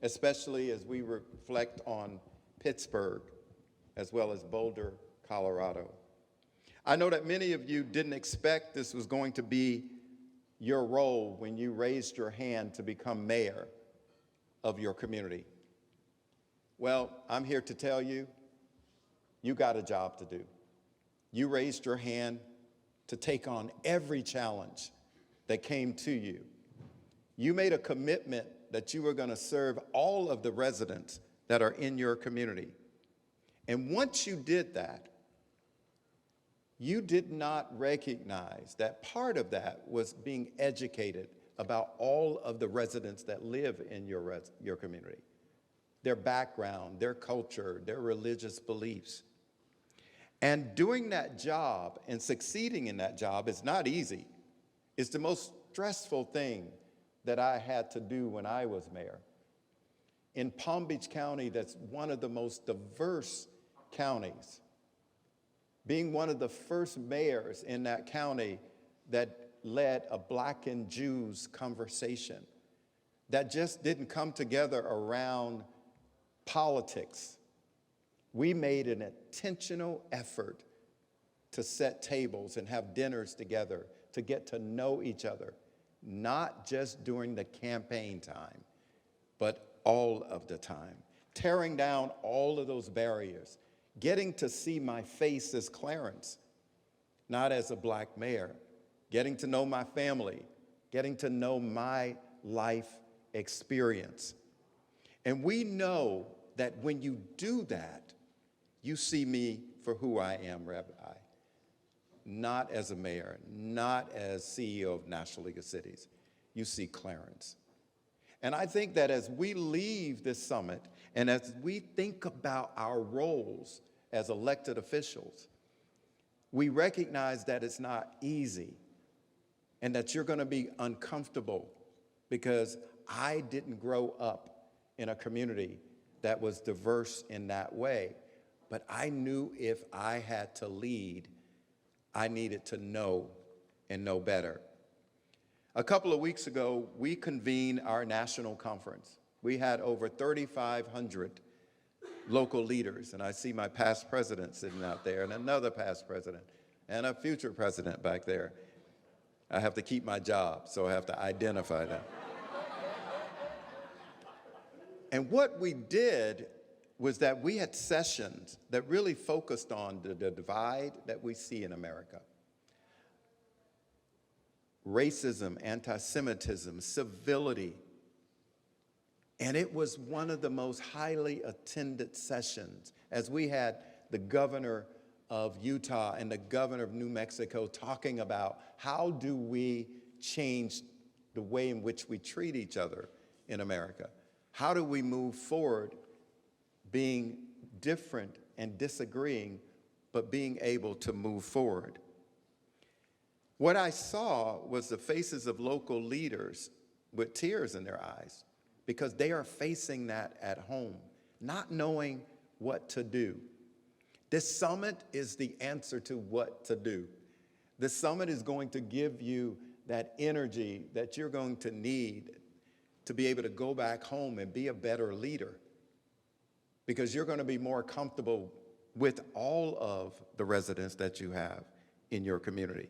especially as we reflect on Pittsburgh, as well as Boulder, Colorado. I know that many of you didn't expect this was going to be your role when you raised your hand to become mayor of your community. Well, I'm here to tell you, you got a job to do. You raised your hand to take on every challenge that came to you. You made a commitment that you were going to serve all of the residents that are in your community. And once you did that, you did not recognize that part of that was being educated about all of the residents that live in your community, their background, their culture, their religious beliefs. And doing that job and succeeding in that job is not easy. It's the most stressful thing that I had to do when I was mayor. In Palm Beach County, that's one of the most diverse counties. Being one of the first mayors in that county that led a Black and Jews conversation that just didn't come together around politics. We made an intentional effort to set tables and have dinners together to get to know each other, not just during the campaign time, but all of the time, tearing down all of those barriers, getting to see my face as Clarence, not as a Black mayor, getting to know my family, getting to know my life experience. And we know that when you do that, you see me for who I am, Rabbi, not as a mayor, not as CEO of National League of Cities. You see Clarence. And I think that as we leave this summit and as we think about our roles as elected officials, we recognize that it's not easy and that you're going to be uncomfortable, because I didn't grow up in a community that was diverse in that way. But I knew if I had to lead, I needed to know and know better. A couple of weeks ago, we convened our national conference. We had over 3,500 local leaders, and I see my past president sitting out there, and another past president, and a future president back there. I have to keep my job, so I have to identify them. And what we did was that we had sessions that really focused on the divide that we see in America. Racism, anti-Semitism, civility. And it was one of the most highly attended sessions, as we had the governor of Utah and the governor of New Mexico talking about how do we change the way in which we treat each other in America? How do we move forward being different and disagreeing, but being able to move forward? What I saw was the faces of local leaders with tears in their eyes because they are facing that at home, not knowing what to do. This summit is the answer to what to do. This summit is going to give you that energy that you're going to need to be able to go back home and be a better leader, because you're going to be more comfortable with all of the residents that you have in your community.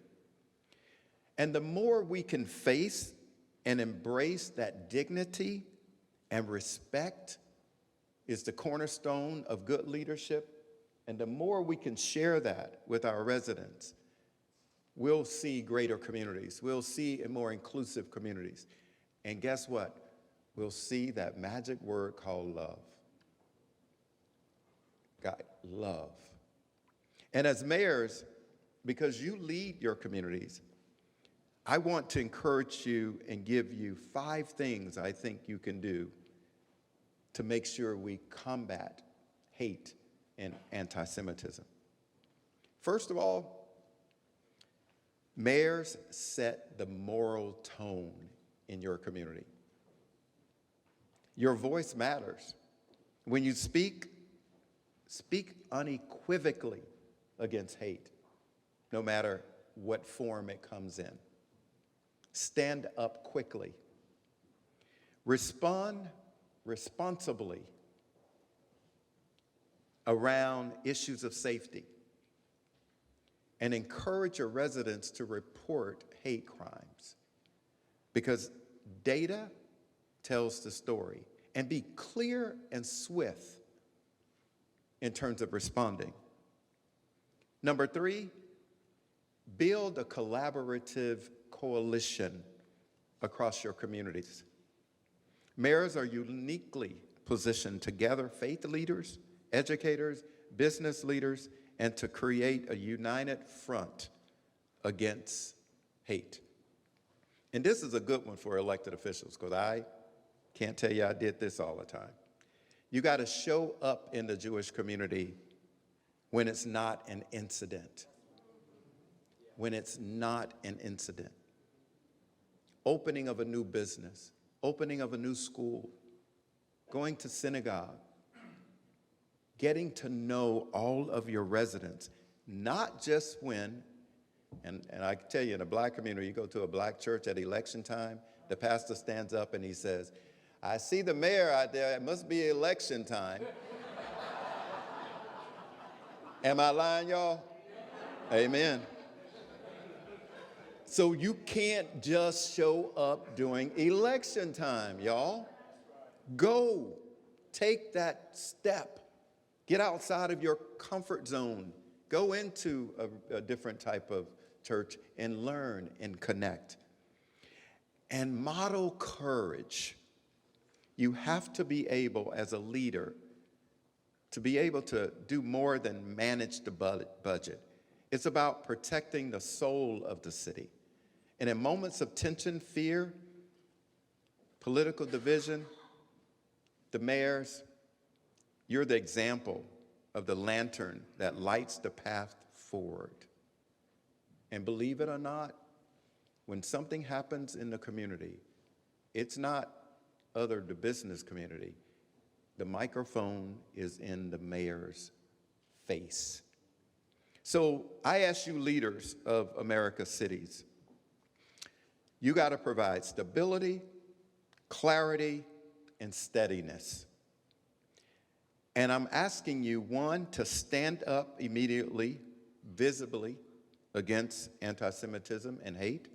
And the more we can face and embrace that dignity and respect is the cornerstone of good leadership, and the more we can share that with our residents, we'll see greater communities. We'll see more inclusive communities. And guess what? We'll see that magic word called love. God, love. And as mayors, because you lead your communities, I want to encourage you and give you 5 things I think you can do to make sure we combat hate and anti-Semitism. First of all, mayors set the moral tone in your community. Your voice matters. When you speak unequivocally against hate, no matter what form it comes in. Stand up quickly. Respond responsibly around issues of safety. And encourage your residents to report hate crimes, because data tells the story. And be clear and swift in terms of responding. Number 3, build a collaborative coalition across your communities. Mayors are uniquely positioned to gather faith leaders, educators, business leaders, and to create a united front against hate. And this is a good one for elected officials, because I can't tell you I did this all the time. You got to show up in the Jewish community when it's not an incident. When it's not an incident. Opening of a new business, opening of a new school, going to synagogue, getting to know all of your residents, not just when, and I can tell you in a black community, you go to a black church at election time, the pastor stands up and he says, "I see the mayor out there, it must be election time." Am I lying, y'all? Amen. So you can't just show up during election time, y'all. Go, take that step. Get outside of your comfort zone. Go into a different type of church and learn and connect. And model courage. You have to be able, as a leader, to be able to do more than manage the budget. It's about protecting the soul of the city. And in moments of tension, fear, political division, the mayors, you're the example of the lantern that lights the path forward. And believe it or not, when something happens in the community, it's not the business community. The microphone is in the mayor's face. So I ask you, leaders of America's cities, you got to provide stability, clarity, and steadiness. And I'm asking you, 1, to stand up immediately, visibly, against anti-Semitism and hate.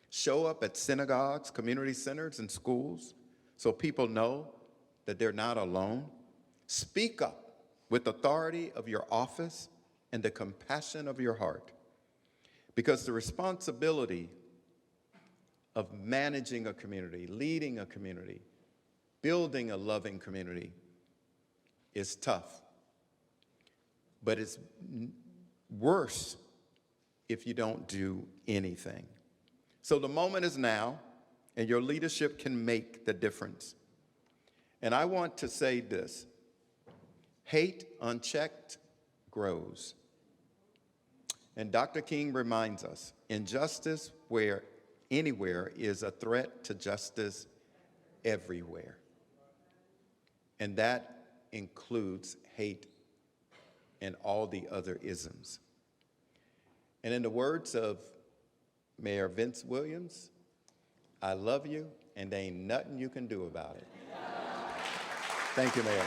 Show up at synagogues, community centers, and schools so people know that they're not alone. Speak up with authority of your office and the compassion of your heart, because the responsibility of managing a community, leading a community, building a loving community is tough. But it's worse if you don't do anything. So the moment is now, and your leadership can make the difference. And I want to say this: hate unchecked grows. And Dr. King reminds us, injustice where anywhere is a threat to justice everywhere. And that includes hate and all the other isms. And in the words of Mayor Vince Williams, I love you, and there ain't nothing you can do about it. Thank you, Mayor.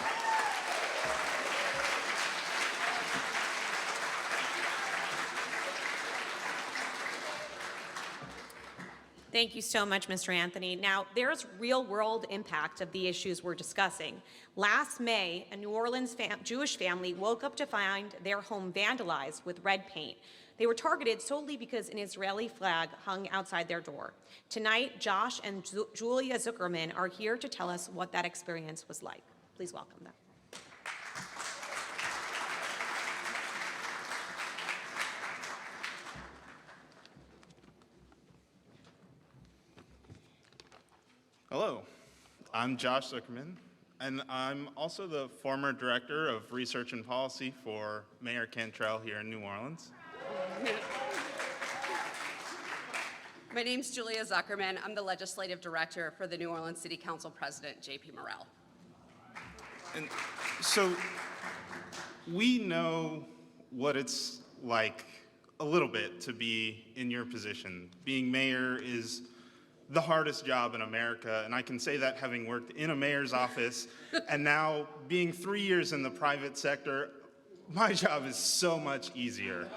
Thank you so much, Mr. Anthony. Now, there's real-world impact of the issues we're discussing. Last May, a New Orleans Jewish family woke up to find their home vandalized with red paint. They were targeted solely because an Israeli flag hung outside their door. Tonight, Josh and Julia Zuckerman are here to tell us what that experience was like. Please welcome them. Hello, I'm Josh Zuckerman, and I'm also the former Director of Research and Policy for Mayor Cantrell here in New Orleans. My name's Julia Zuckerman. I'm the Legislative Director for the New Orleans City Council President, J.P. Morrell. And so we know what it's like a little bit to be in your position. Being mayor is the hardest job in America, and I can say that having worked in a mayor's office and now being 3 years in the private sector, my job is so much easier.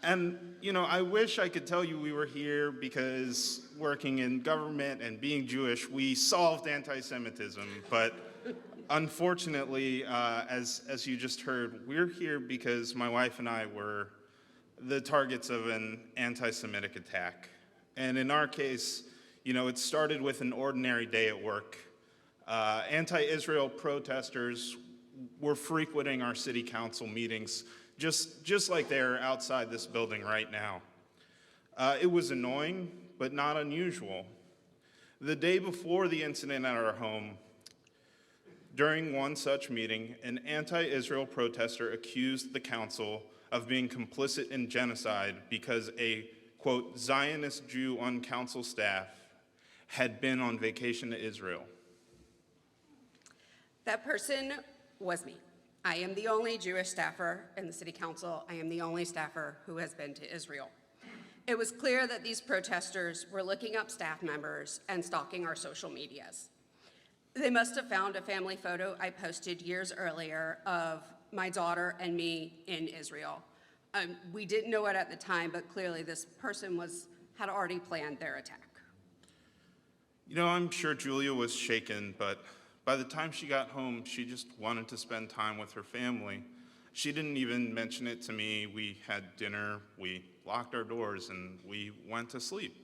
And, you know, I wish I could tell you we were here because working in government and being Jewish, we solved anti-Semitism, but unfortunately, as you just heard, we're here because my wife and I were the targets of an anti-Semitic attack. And in our case, you know, it started with an ordinary day at work. Anti-Israel protesters were frequenting our city council meetings, just like they're outside this building right now. It was annoying, but not unusual. The day before the incident at our home, during one such meeting, an anti-Israel protester accused the council of being complicit in genocide because a, quote, Zionist Jew on council staff had been on vacation to Israel. That person was me. I am the only Jewish staffer in the city council. I am the only staffer who has been to Israel. It was clear that these protesters were looking up staff members and stalking our social medias. They must have found a family photo I posted years earlier of my daughter and me in Israel. We didn't know it at the time, but clearly this person had already planned their attack. You know, I'm sure Julia was shaken, but by the time she got home, she just wanted to spend time with her family. She didn't even mention it to me. We had dinner, we locked our doors, and we went to sleep.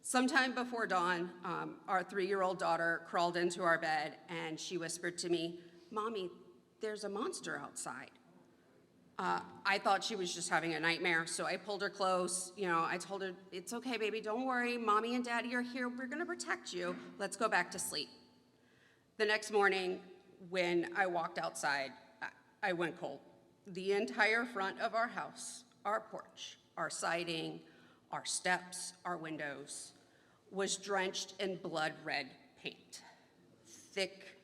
Sometime before dawn, our 3-year-old daughter crawled into our bed and she whispered to me, "Mommy, there's a monster outside." I thought she was just having a nightmare, so I pulled her close. You know, I told her, "It's okay, baby, don't worry. Mommy and Daddy are here. We're gonna protect you. Let's go back to sleep." The next morning, when I walked outside, I went cold. The entire front of our house, our porch, our siding, our steps, our windows, was drenched in blood red paint. Thick,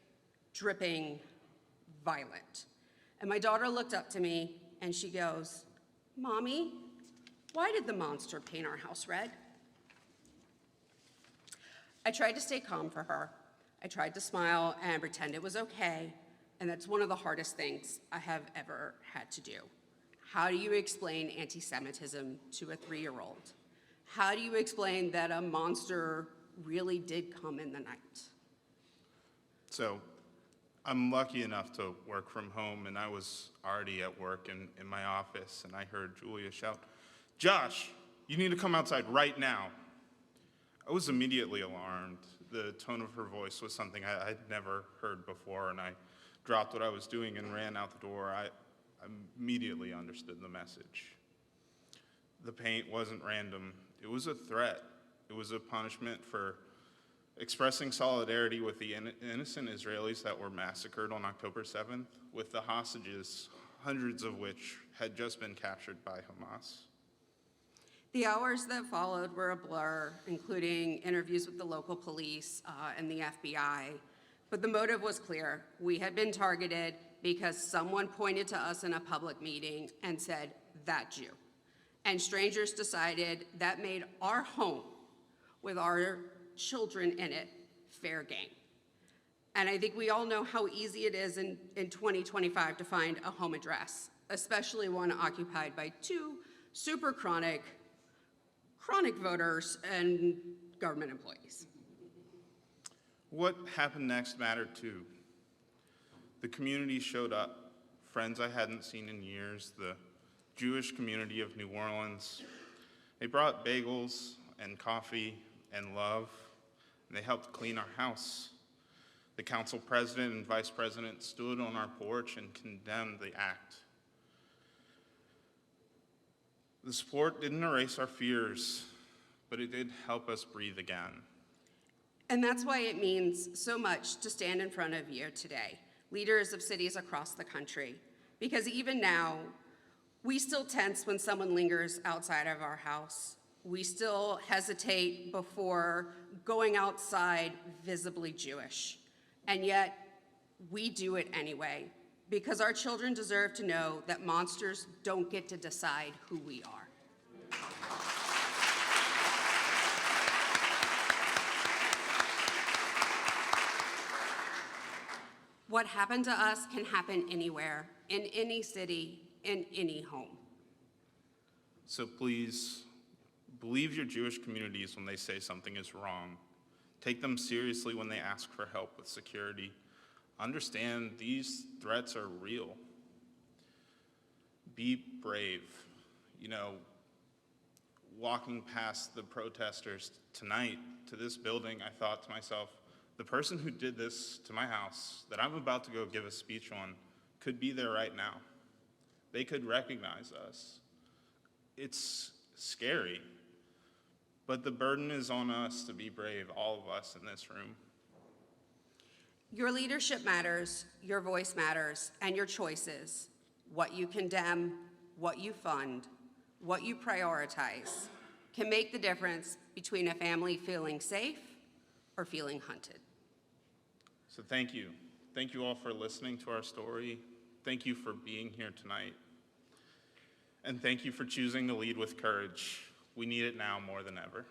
dripping, violent. And my daughter looked up to me and she goes, "Mommy, why did the monster paint our house red?" I tried to stay calm for her. I tried to smile and pretend it was okay, and that's one of the hardest things I have ever had to do. How do you explain anti-Semitism to a 3-year-old? How do you explain that a monster really did come in the night? So I'm lucky enough to work from home, and I was already at work in my office, and I heard Julia shout, "Josh, you need to come outside right now." I was immediately alarmed. The tone of her voice was something I'd never heard before, and I dropped what I was doing and ran out the door. I immediately understood the message. The paint wasn't random. It was a threat. It was a punishment for expressing solidarity with the innocent Israelis that were massacred on October 7th, with the hostages, hundreds of which had just been captured by Hamas. The hours that followed were a blur, including interviews with the local police and the FBI. But the motive was clear. We had been targeted because someone pointed to us in a public meeting and said, "That Jew." And strangers decided that made our home with our children in it fair game. And I think we all know how easy it is in 2025 to find a home address, especially one occupied by two super chronic voters and government employees. What happened next mattered too. The community showed up, friends I hadn't seen in years, the Jewish community of New Orleans. They brought bagels and coffee and love, and they helped clean our house. The council president and vice president stood on our porch and condemned the act. The support didn't erase our fears, but it did help us breathe again. And that's why it means so much to stand in front of you today, leaders of cities across the country, because even now, we still tense when someone lingers outside of our house. We still hesitate before going outside visibly Jewish. And yet, we do it anyway, because our children deserve to know that monsters don't get to decide who we are. What happened to us can happen anywhere, in any city, in any home. So please, believe your Jewish communities when they say something is wrong. Take them seriously when they ask for help with security. Understand these threats are real. Be brave. You know, walking past the protesters tonight to this building, I thought to myself, the person who did this to my house that I'm about to go give a speech on could be there right now. They could recognize us. It's scary, but the burden is on us to be brave, all of us in this room. Your leadership matters, your voice matters, and your choices, what you condemn, what you fund, what you prioritize, can make the difference between a family feeling safe or feeling hunted. So thank you. Thank you all for listening to our story. Thank you for being here tonight. And thank you for choosing to lead with courage. We need it now more than ever.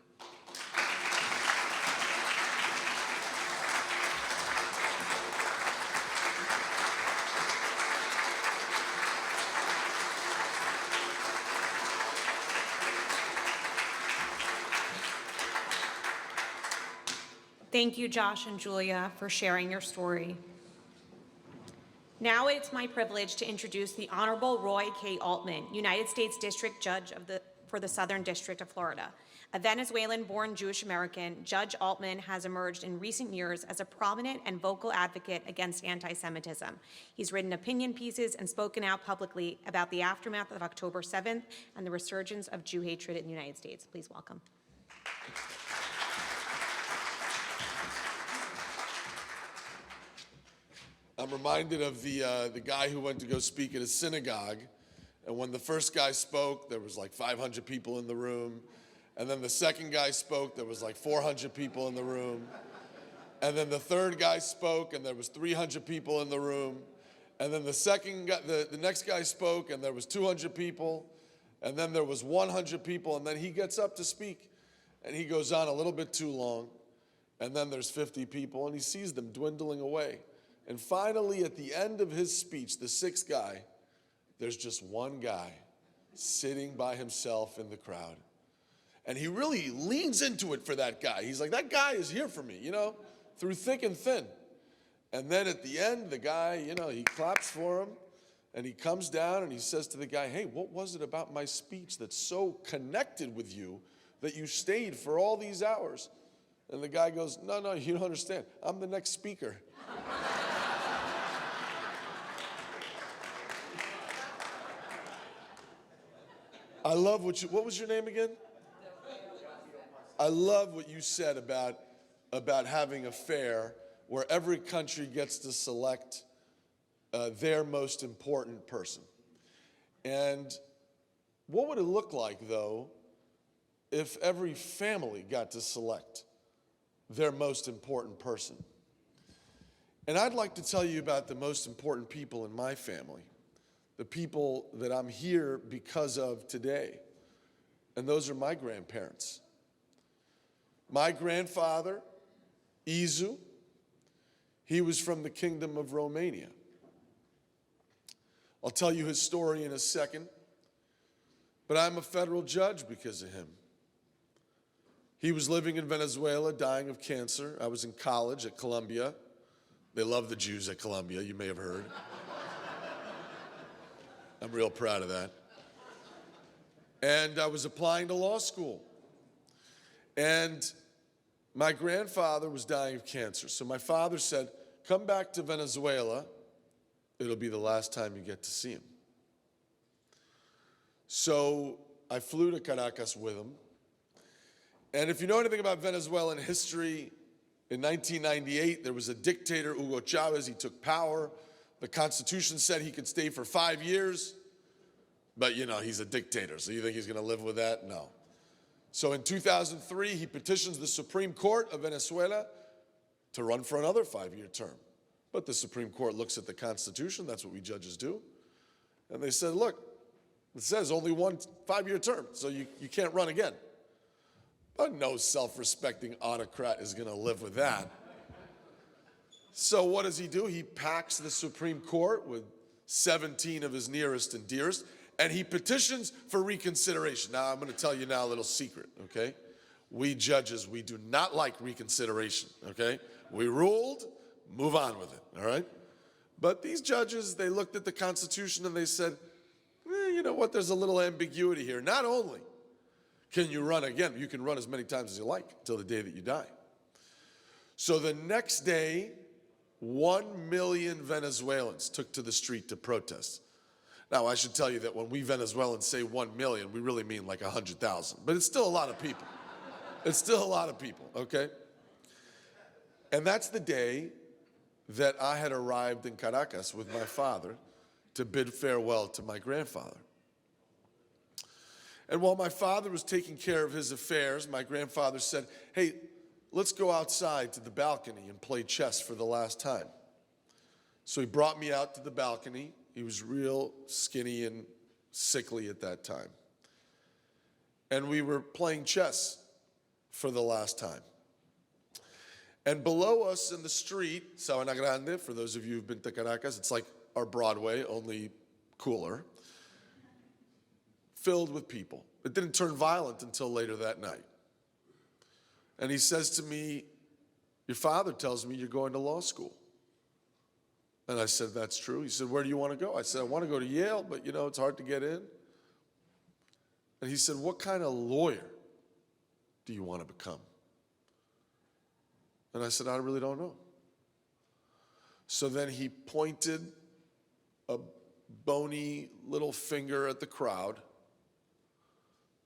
Thank you, Josh and Julia, for sharing your story. Now it's my privilege to introduce the Honorable Roy K. Altman, United States District Judge for the Southern District of Florida. A Venezuelan-born Jewish American, Judge Altman has emerged in recent years as a prominent and vocal advocate against anti-Semitism. He's written opinion pieces and spoken out publicly about the aftermath of October 7th and the resurgence of Jew hatred in the United States. Please welcome. I'm reminded of the guy who went to go speak at a synagogue, and when the first guy spoke, there was like 500 people in the room, and then the second guy spoke, there was like 400 people in the room, and then the third guy spoke, and there was 300 people in the room, and then the next guy spoke, and there was 200 people, and then there was 100 people, and then he gets up to speak, and he goes on a little bit too long, and then there's 50 people, and he sees them dwindling away. And finally, at the end of his speech, the sixth guy, there's just one guy sitting by himself in the crowd. And he really leans into it for that guy. He's like, that guy is here for me, you know, through thick and thin. And then at the end, the guy, you know, he claps for him, and he comes down and he says to the guy, hey, what was it about my speech that's so connected with you that you stayed for all these hours? And the guy goes, no, you don't understand. I'm the next speaker. I love what was your name again? I love what you said about having a fair where every country gets to select their most important person. And what would it look like, though, if every family got to select their most important person. And I'd like to tell you about the most important people in my family, the people that I'm here because of today. And those are my grandparents. My grandfather, Izu, he was from the Kingdom of Romania. I'll tell you his story in a second, but I'm a federal judge because of him. He was living in Venezuela, dying of cancer. I was in college at Columbia. They love the Jews at Columbia, you may have heard. I'm real proud of that. And I was applying to law school. And my grandfather was dying of cancer. So my father said, come back to Venezuela. It'll be the last time you get to see him. So I flew to Caracas with him. And if you know anything about Venezuelan history, in 1998, there was a dictator, Hugo Chavez. He took power. The Constitution said he could stay for 5 years. But, you know, he's a dictator, so you think he's going to live with that? No. So in 2003, he petitions the Supreme Court of Venezuela to run for another 5-year term. But the Supreme Court looks at the Constitution. That's what we judges do. And they said, look, it says only 1 5-year term, so you can't run again. But no self-respecting autocrat is going to live with that. So what does he do? He packs the Supreme Court with 17 of his nearest and dearest, and he petitions for reconsideration. Now, I'm going to tell you now a little secret, okay? We judges, we do not like reconsideration, okay? We ruled, move on with it, all right? But these judges, they looked at the Constitution and they said, you know what, there's a little ambiguity here. Not only can you run again, you can run as many times as you like until the day that you die. So the next day, 1 million Venezuelans took to the street to protest. Now, I should tell you that when we Venezuelans say 1 million, we really mean like 100,000. But it's still a lot of people. It's still a lot of people, okay? And that's the day that I had arrived in Caracas with my father to bid farewell to my grandfather. And while my father was taking care of his affairs, my grandfather said, hey, let's go outside to the balcony and play chess for the last time. So he brought me out to the balcony. He was real skinny and sickly at that time. And we were playing chess for the last time. And below us in the street, Sabana Grande, for those of you who've been to Caracas, it's like our Broadway, only cooler, filled with people. It didn't turn violent until later that night. And he says to me, your father tells me you're going to law school. And I said, that's true. He said, where do you want to go? I said, I want to go to Yale, but you know, it's hard to get in. And he said, what kind of lawyer do you want to become? And I said, I really don't know. So then he pointed a bony little finger at the crowd,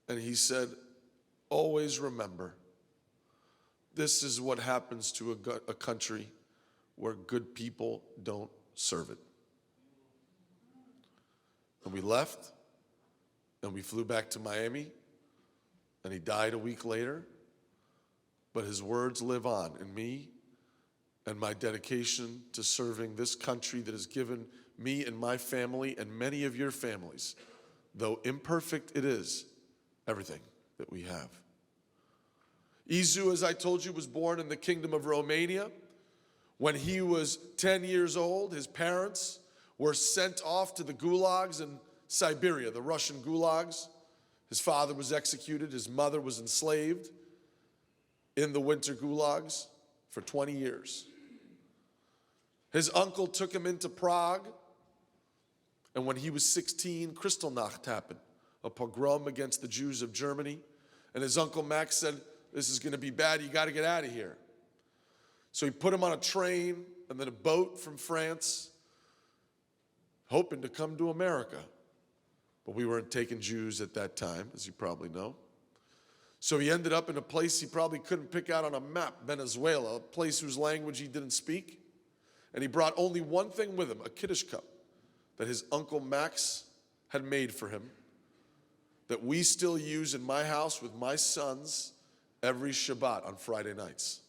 and he said, always remember, this is what happens to a country where good people don't serve it. And we left, and we flew back to Miami, and he died a week later. But his words live on in me and my dedication to serving this country that has given me and my family and many of your families, though imperfect it is, everything that we have. Izu, as I told you, was born in the Kingdom of Romania. When he was 10 years old, his parents were sent off to the gulags in Siberia, the Russian gulags. His father was executed, his mother was enslaved in the winter gulags for 20 years. His uncle took him into Prague, and when he was 16, Kristallnacht happened, a pogrom against the Jews of Germany. And his uncle Max said, this is going to be bad, you got to get out of here. So he put him on a train and then a boat from France, hoping to come to America. But we weren't taking Jews at that time, as you probably know. So he ended up in a place he probably couldn't pick out on a map, Venezuela, a place whose language he didn't speak. And he brought only one thing with him, a Kiddush cup that his uncle Max had made for him, that we still use in my house with my sons every Shabbat on Friday nights.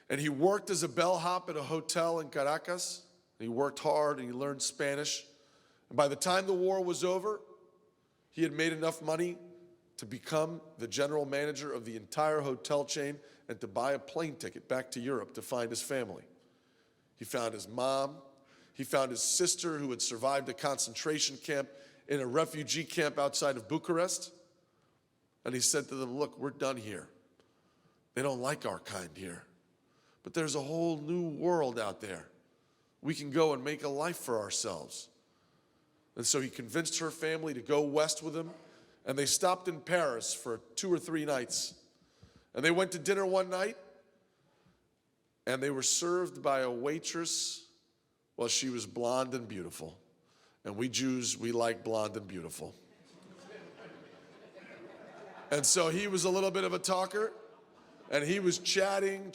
And he worked as a bellhop at a hotel in Caracas. He worked hard and he learned Spanish. And by the time the war was over, he had made enough money to become the general manager of the entire hotel chain and to buy a plane ticket back to Europe to find his family. He found his mom. He found his sister who had survived a concentration camp in a refugee camp outside of Bucharest. And he said to them, look, we're done here. They don't like our kind here. But there's a whole new world out there. We can go and make a life for ourselves. And so he convinced her family to go west with him. And they stopped in Paris for 2 or 3 nights. And they went to dinner one night. And they were served by a waitress. Well, she was blonde and beautiful. And we Jews, we like blonde and beautiful. And so he was a little bit of a talker. And he was chatting.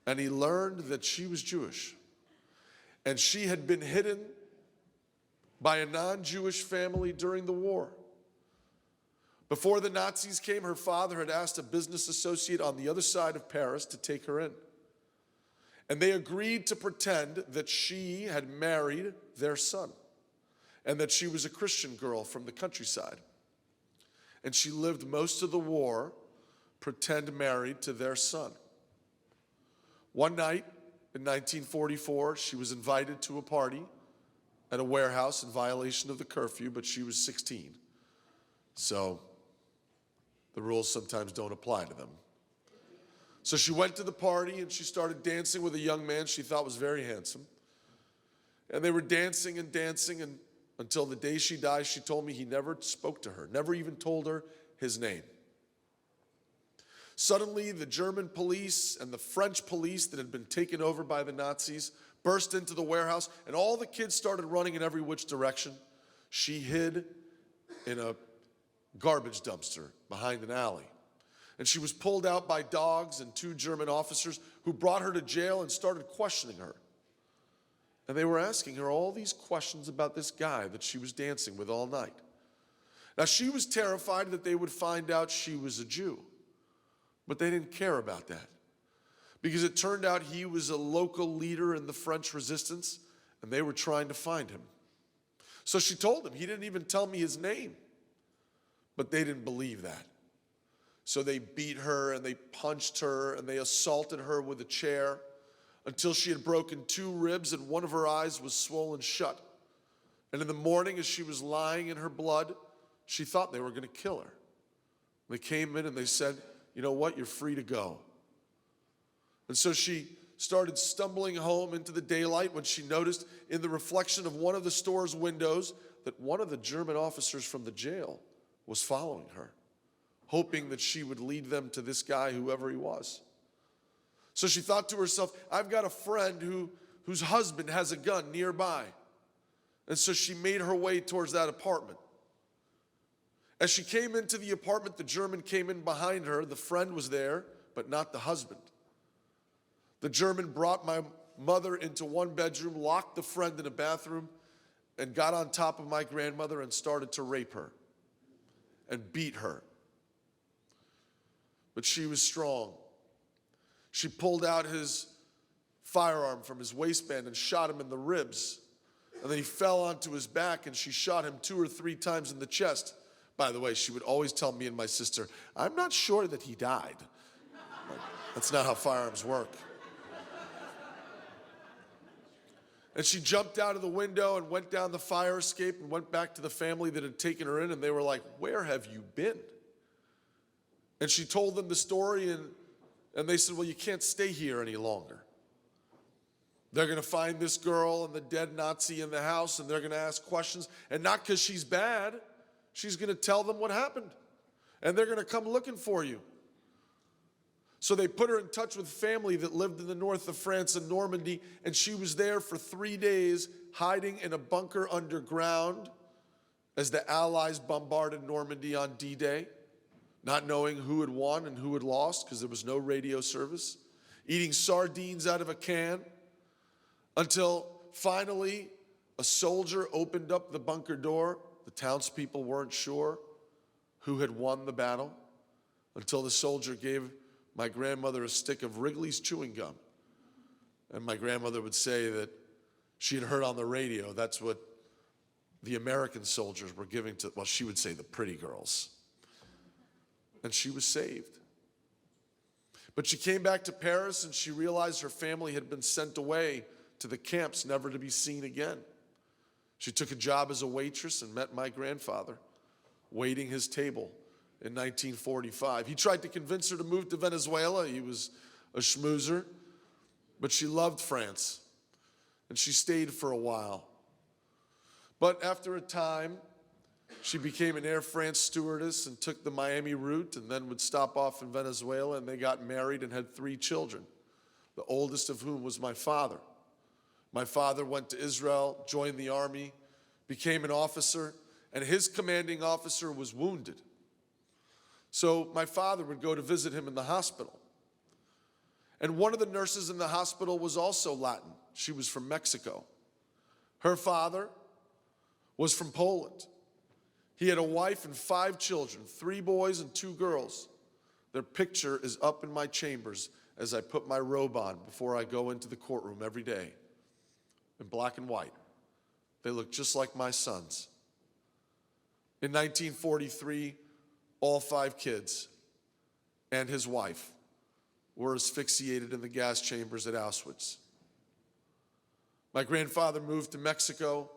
And he learned that she was Jewish. And she had been hidden by a non-Jewish family during the war. Before the Nazis came, her father had asked a business associate on the other side of Paris to take her in. And they agreed to pretend that she had married their son and that she was a Christian girl from the countryside. And she lived most of the war pretend married to their son. One night in 1944, she was invited to a party at a warehouse in violation of the curfew, but she was 16. So the rules sometimes don't apply to them. So she went to the party and she started dancing with a young man she thought was very handsome. And they were dancing and until the day she died, she told me he never spoke to her, never even told her his name. Suddenly, the German police and the French police that had been taken over by the Nazis burst into the warehouse, and all the kids started running in every which direction. She hid in a garbage dumpster behind an alley. And she was pulled out by dogs and 2 German officers who brought her to jail and started questioning her. And they were asking her all these questions about this guy that she was dancing with all night. Now, she was terrified that they would find out she was a Jew. But they didn't care about that, because it turned out he was a local leader in the French resistance, and they were trying to find him. So she told him. He didn't even tell me his name, but they didn't believe that. So they beat her, and they punched her, and they assaulted her with a chair until she had broken 2 ribs, and one of her eyes was swollen shut. And in the morning, as she was lying in her blood, she thought they were going to kill her. They came in and they said, you know what, you're free to go. And so she started stumbling home into the daylight when she noticed in the reflection of one of the store's windows that one of the German officers from the jail was following her, hoping that she would lead them to this guy, whoever he was. So she thought to herself, I've got a friend whose husband has a gun nearby. And so she made her way towards that apartment. As she came into the apartment, the German came in behind her. The friend was there, but not the husband. The German brought my mother into one bedroom, locked the friend in a bathroom, and got on top of my grandmother and started to rape her and beat her. But she was strong. She pulled out his firearm from his waistband and shot him in the ribs. And then he fell onto his back, and she shot him 2 or 3 times in the chest. By the way, she would always tell me and my sister, I'm not sure that he died. That's not how firearms work. And she jumped out of the window and went down the fire escape and went back to the family that had taken her in, and they were like, where have you been? And she told them the story, and they said, well, you can't stay here any longer. They're going to find this girl and the dead Nazi in the house, and they're going to ask questions, and not because she's bad. She's going to tell them what happened, and they're going to come looking for you. So they put her in touch with family that lived in the north of France in Normandy, and she was there for 3 days, hiding in a bunker underground as the Allies bombarded Normandy on D-Day, not knowing who had won and who had lost because there was no radio service, eating sardines out of a can, until finally a soldier opened up the bunker door. The townspeople weren't sure who had won the battle until the soldier gave my grandmother a stick of Wrigley's chewing gum. And my grandmother would say that she had heard on the radio that's what the American soldiers were giving to, well, she would say the pretty girls. And she was saved. But she came back to Paris and she realized her family had been sent away to the camps, never to be seen again. She took a job as a waitress and met my grandfather, waiting his table in 1945. He tried to convince her to move to Venezuela. He was a schmoozer, but she loved France, and she stayed for a while. But after a time, she became an Air France stewardess and took the Miami route and then would stop off in Venezuela, and they got married and had 3 children, the oldest of whom was my father. My father went to Israel, joined the army, became an officer, and his commanding officer was wounded. So my father would go to visit him in the hospital. And one of the nurses in the hospital was also Latin. She was from Mexico. Her father was from Poland. He had a wife and 5 children, 3 boys and 2 girls. Their picture is up in my chambers as I put my robe on before I go into the courtroom every day. In black and white. They look just like my sons. In 1943, all 5 kids and his wife were asphyxiated in the gas chambers at Auschwitz. My grandfather moved to Mexico,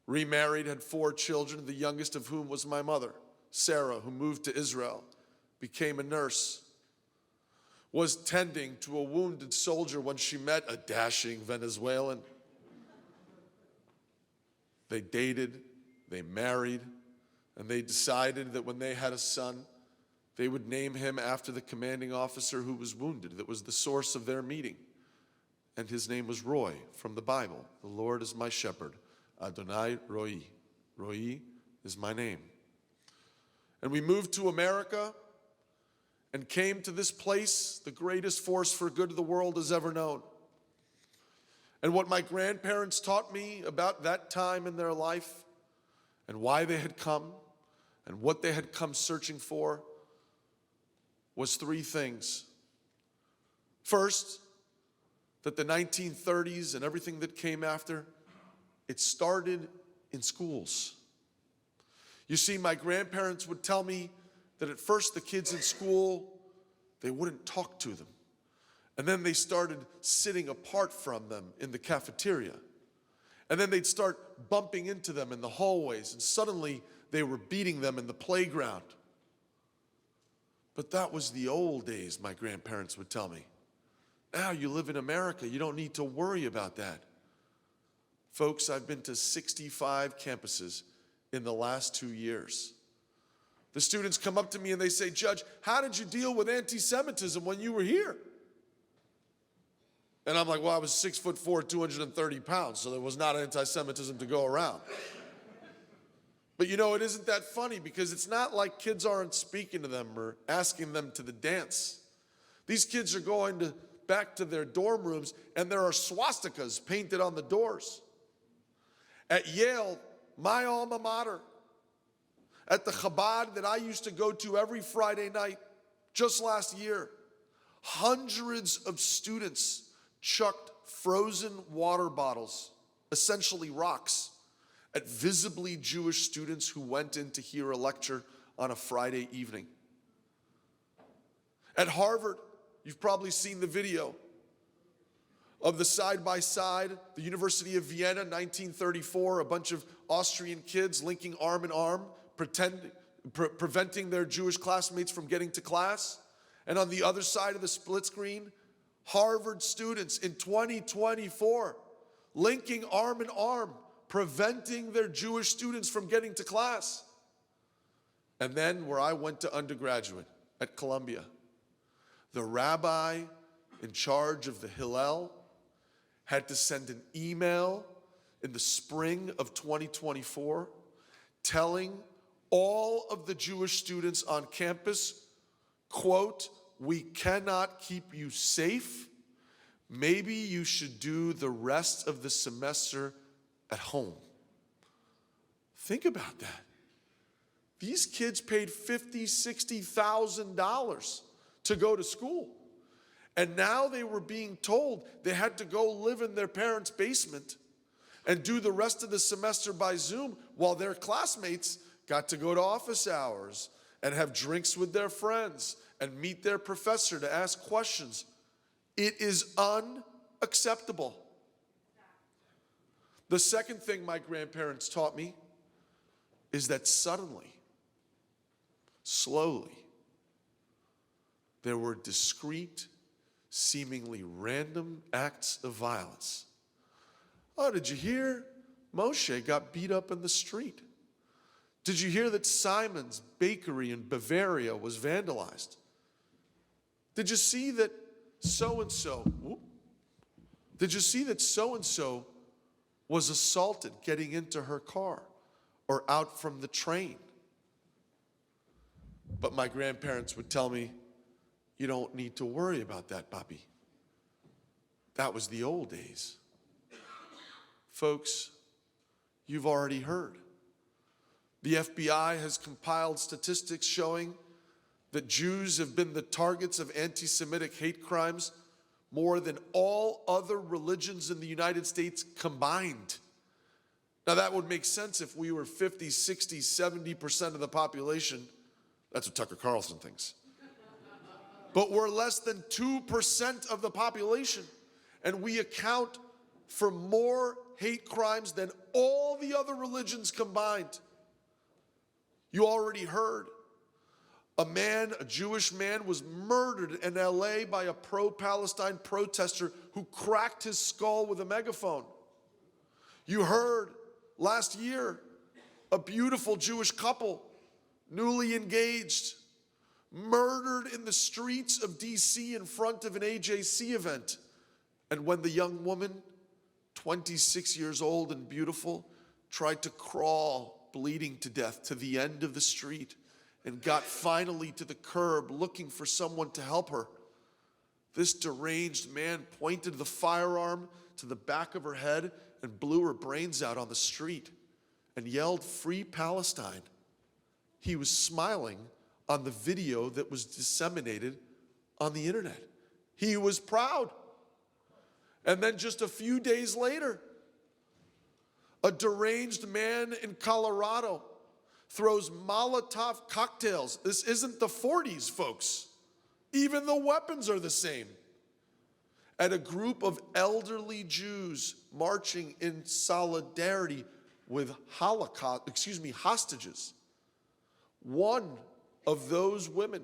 remarried, had 4 children, the youngest of whom was my mother, Sarah, who moved to Israel, became a nurse, was tending to a wounded soldier when she met a dashing Venezuelan. They dated, they married, and they decided that when they had a son, they would name him after the commanding officer who was wounded. That was the source of their meeting. And his name was Roy from the Bible. The Lord is my shepherd. Adonai Roi. Roi is my name. And we moved to America and came to this place, the greatest force for good the world has ever known. And what my grandparents taught me about that time in their life and why they had come and what they had come searching for was 3 things. First, that the 1930s and everything that came after, it started in schools. You see, my grandparents would tell me that at first the kids in school, they wouldn't talk to them. And then they started sitting apart from them in the cafeteria. And then they'd start bumping into them in the hallways, and suddenly they were beating them in the playground. But that was the old days, my grandparents would tell me. Now you live in America, you don't need to worry about that. Folks, I've been to 65 campuses in the last 2 years. The students come up to me and they say, "Judge, how did you deal with anti-Semitism when you were here?" And I'm like, well, I was 6'4", 230 pounds, so there was not anti-Semitism to go around. But you know, it isn't that funny because it's not like kids aren't speaking to them or asking them to the dance. These kids are going back to their dorm rooms and there are swastikas painted on the doors. At Yale, my alma mater, at the Chabad that I used to go to every Friday night, just last year, hundreds of students chucked frozen water bottles, essentially rocks, at visibly Jewish students who went in to hear a lecture on a Friday evening. At Harvard, you've probably seen the video of the side-by-side, the University of Vienna, 1934, a bunch of Austrian kids linking arm in arm, preventing their Jewish classmates from getting to class. And on the other side of the split screen, Harvard students in 2024, linking arm in arm, preventing their Jewish students from getting to class. And then where I went to undergraduate at Columbia, the rabbi in charge of the Hillel had to send an email in the spring of 2024 telling all of the Jewish students on campus, quote, "We cannot keep you safe. Maybe you should do the rest of the semester at home. Think about that. These kids paid $50,000, $60,000 to go to school. And now they were being told they had to go live in their parents' basement and do the rest of the semester by Zoom while their classmates got to go to office hours and have drinks with their friends and meet their professor to ask questions. It is unacceptable. The second thing my grandparents taught me is that suddenly, slowly, there were discrete, seemingly random acts of violence. Oh, did you hear Moshe got beat up in the street? Did you hear that Simon's bakery in Bavaria was vandalized? Did you see that so-and-so, was assaulted getting into her car or out from the train? But my grandparents would tell me, you don't need to worry about that, Bobby. That was the old days. Folks, you've already heard. The FBI has compiled statistics showing that Jews have been the targets of anti-Semitic hate crimes more than all other religions in the United States combined. Now that would make sense if we were 50, 60, 70% of the population. That's what Tucker Carlson thinks. But we're less than 2% of the population, and we account for more hate crimes than all the other religions combined. You already heard. A Jewish man was murdered in LA by a pro-Palestine protester who cracked his skull with a megaphone. You heard last year, a beautiful Jewish couple, newly engaged, murdered in the streets of DC in front of an AJC event. And when the young woman, 26 years old and beautiful, tried to crawl, bleeding to death, to the end of the street and got finally to the curb looking for someone to help her, this deranged man pointed the firearm to the back of her head and blew her brains out on the street and yelled, "Free Palestine." He was smiling on the video that was disseminated on the internet. He was proud. And then just a few days later, a deranged man in Colorado throws Molotov cocktails. This isn't the 40s, folks. Even the weapons are the same. At a group of elderly Jews marching in solidarity with hostages. One of those women,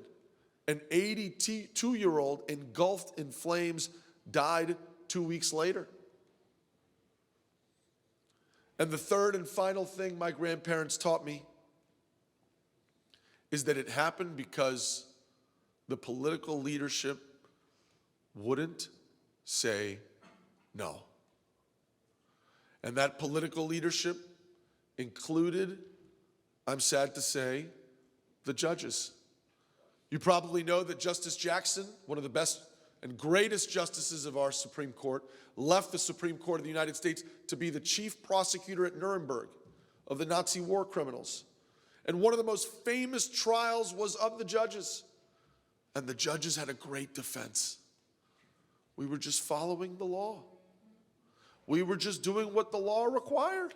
an 82-year-old engulfed in flames, died 2 weeks later. And the third and final thing my grandparents taught me is that it happened because the political leadership wouldn't say no. And that political leadership included, I'm sad to say, the judges. You probably know that Justice Jackson, one of the best and greatest justices of our Supreme Court, left the Supreme Court of the United States to be the chief prosecutor at Nuremberg of the Nazi war criminals. And one of the most famous trials was of the judges. And the judges had a great defense. We were just following the law. We were just doing what the law required.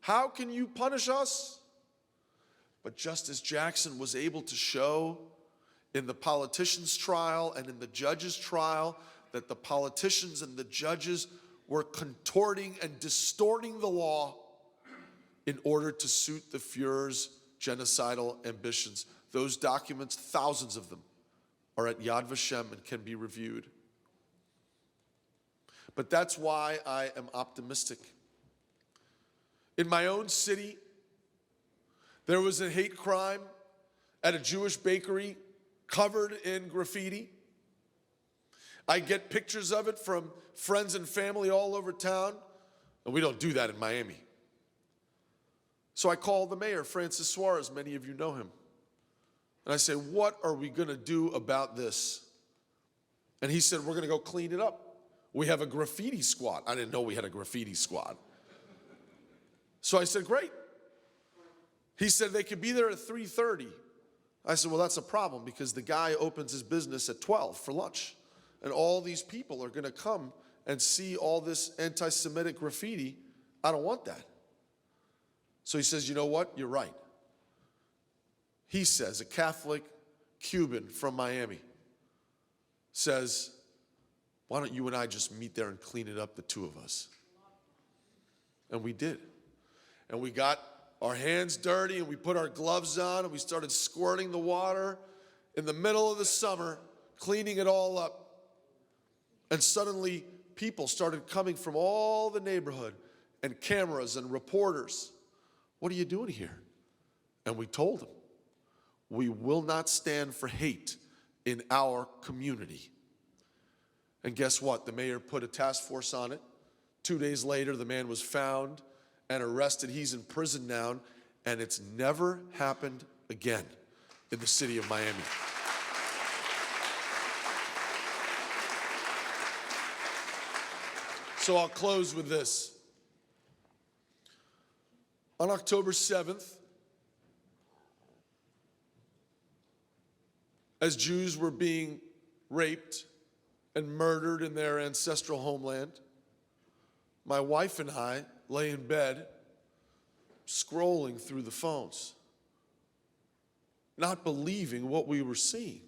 How can you punish us? But Justice Jackson was able to show in the politicians' trial and in the judges' trial that the politicians and the judges were contorting and distorting the law in order to suit the Fuhrer's genocidal ambitions. Those documents, thousands of them, are at Yad Vashem and can be reviewed. But that's why I am optimistic. In my own city, there was a hate crime at a Jewish bakery covered in graffiti. I get pictures of it from friends and family all over town, and we don't do that in Miami. So I called the mayor, Francis Suarez, many of you know him. And I said, what are we gonna do about this? And he said, we're gonna go clean it up. We have a graffiti squad. I didn't know we had a graffiti squad. So I said, great. He said they could be there at 3:30. I said, well, that's a problem because the guy opens his business at 12 for lunch. And all these people are going to come and see all this anti-Semitic graffiti. I don't want that. So he says, you know what? You're right. He says, a Catholic Cuban from Miami says, why don't you and I just meet there and clean it up, the two of us? And we did. And we got our hands dirty and we put our gloves on and we started squirting the water in the middle of the summer, cleaning it all up. And suddenly people started coming from all the neighborhood and cameras and reporters. What are you doing here? And we told them, we will not stand for hate in our community. And guess what? The mayor put a task force on it. 2 days later, the man was found and arrested. He's in prison now, and it's never happened again in the city of Miami. So I'll close with this. On October 7th, as Jews were being raped and murdered in their ancestral homeland, my wife and I lay in bed, scrolling through the phones, not believing what we were seeing.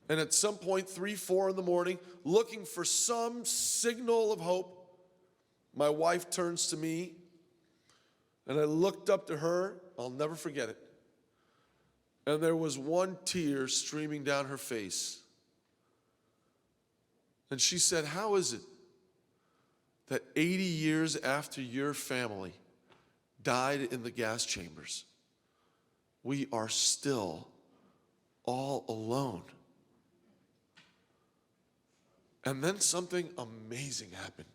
And at some point, 3, 4 in the morning, looking for some signal of hope, my wife turns to me, and I looked up to her. I'll never forget it. And there was one tear streaming down her face. And she said, how is it that 80 years after your family died in the gas chambers, we are still all alone? And then something amazing happened.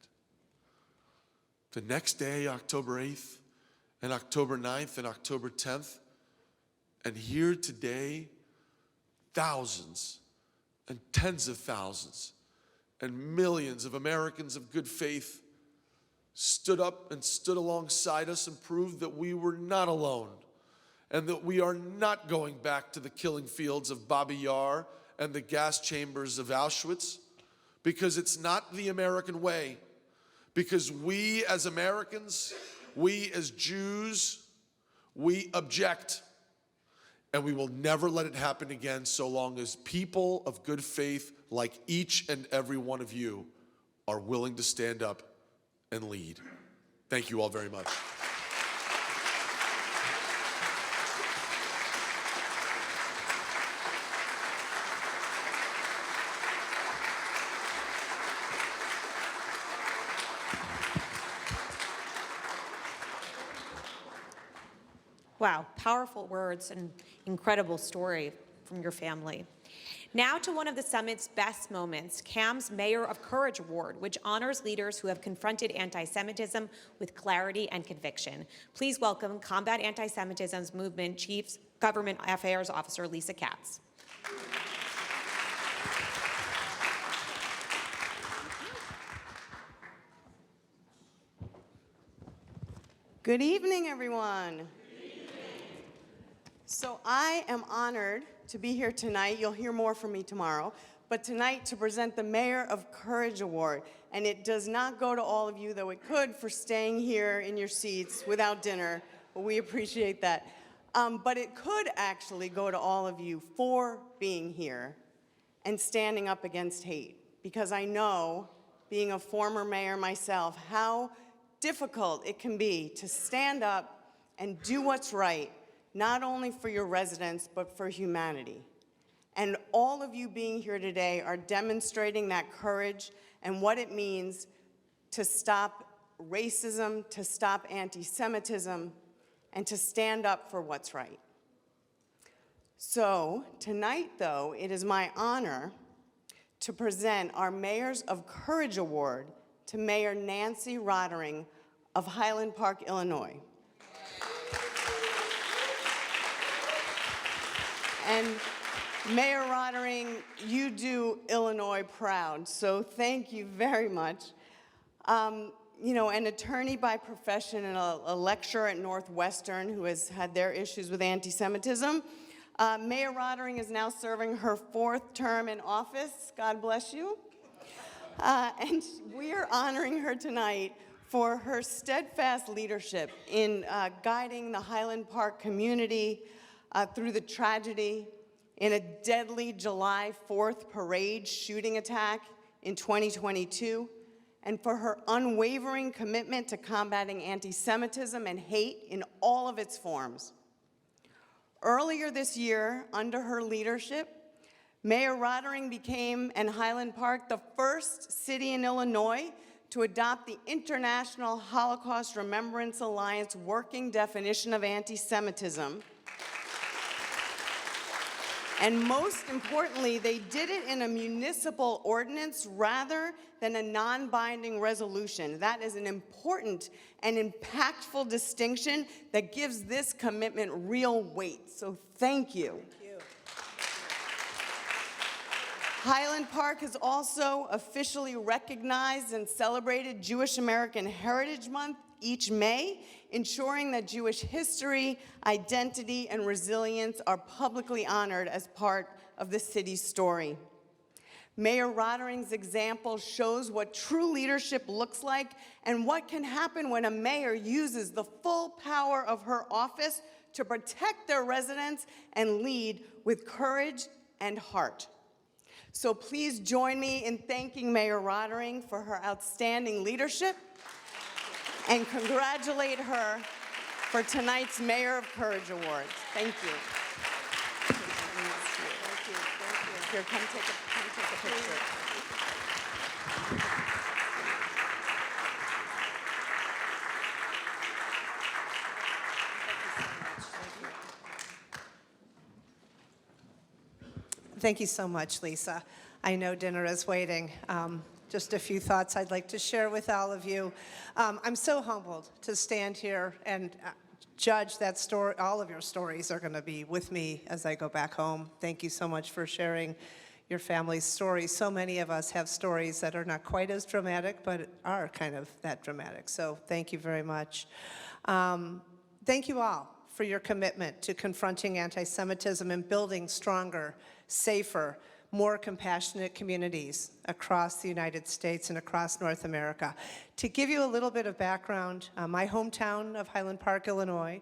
The next day, October 8th, and October 9th, and October 10th, and here today, thousands and tens of thousands and millions of Americans of good faith stood up and stood alongside us and proved that we were not alone and that we are not going back to the killing fields of Babi Yar and the gas chambers of Auschwitz, because it's not the American way. Because we as Americans, we as Jews, we object. And we will never let it happen again so long as people of good faith like each and every one of you are willing to stand up and lead. Thank you all very much. Wow, powerful words and incredible story from your family. Now to one of the summit's best moments, CAM's Mayor of Courage Award, which honors leaders who have confronted anti-Semitism with clarity and conviction. Please welcome Combat Antisemitism Movement Chief Government Affairs Officer Lisa Katz. Good evening, everyone. So I am honored to be here tonight. You'll hear more from me tomorrow. But tonight to present the Mayor of Courage Award. And it does not go to all of you, though it could, for staying here in your seats without dinner. But we appreciate that. But it could actually go to all of you for being here and standing up against hate. Because I know, being a former mayor myself, how difficult it can be to stand up and do what's right, not only for your residents, but for humanity. And all of you being here today are demonstrating that courage and what it means to stop racism, to stop anti-Semitism, and to stand up for what's right. So tonight, though, it is my honor to present our Mayors of Courage Award to Mayor Nancy Rotering of Highland Park, Illinois. And Mayor Rotering, you do Illinois proud, so thank you very much. an attorney by profession and a lecturer at Northwestern who has had their issues with anti-Semitism. Mayor Rotering is now serving her 4th term in office. God bless you. And we are honoring her tonight for her steadfast leadership in guiding the Highland Park community through the tragedy in a deadly July 4th parade shooting attack in 2022, and for her unwavering commitment to combating anti-Semitism and hate in all of its forms. Earlier this year, under her leadership, Mayor Rotering became, and Highland Park, the first city in Illinois to adopt the International Holocaust Remembrance Alliance working definition of anti-Semitism. And most importantly, they did it in a municipal ordinance rather than a non-binding resolution. That is an important and impactful distinction that gives this commitment real weight. So thank you. Highland Park has also officially recognized and celebrated Jewish American Heritage Month each May, ensuring that Jewish history, identity, and resilience are publicly honored as part of the city's story. Mayor Rotering's example shows what true leadership looks like and what can happen when a mayor uses the full power of her office to protect their residents and lead with courage and heart. So please join me in thanking Mayor Rotering for her outstanding leadership and congratulate her for tonight's Mayor of Courage Award. Thank you. Thank you. Here, come take a picture. Thank you so much, Lisa. I know dinner is waiting. Just a few thoughts I'd like to share with all of you. I'm so humbled to stand here and judge that story. All of your stories are going to be with me as I go back home. Thank you so much for sharing your family's stories. So many of us have stories that are not quite as dramatic, but are kind of that dramatic. So thank you very much. Thank you all for your commitment to confronting anti-Semitism and building stronger, safer, more compassionate communities across the United States and across North America. To give you a little bit of background, my hometown of Highland Park, Illinois,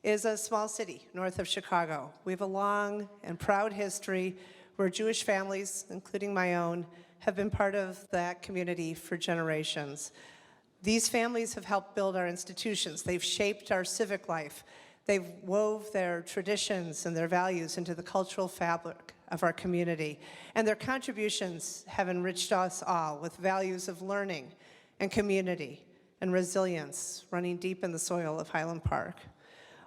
is a small city north of Chicago. We have a long and proud history where Jewish families, including my own, have been part of that community for generations. These families have helped build our institutions. They've shaped our civic life. They've wove their traditions and their values into the cultural fabric of our community. And their contributions have enriched us all with values of learning and community and resilience running deep in the soil of Highland Park.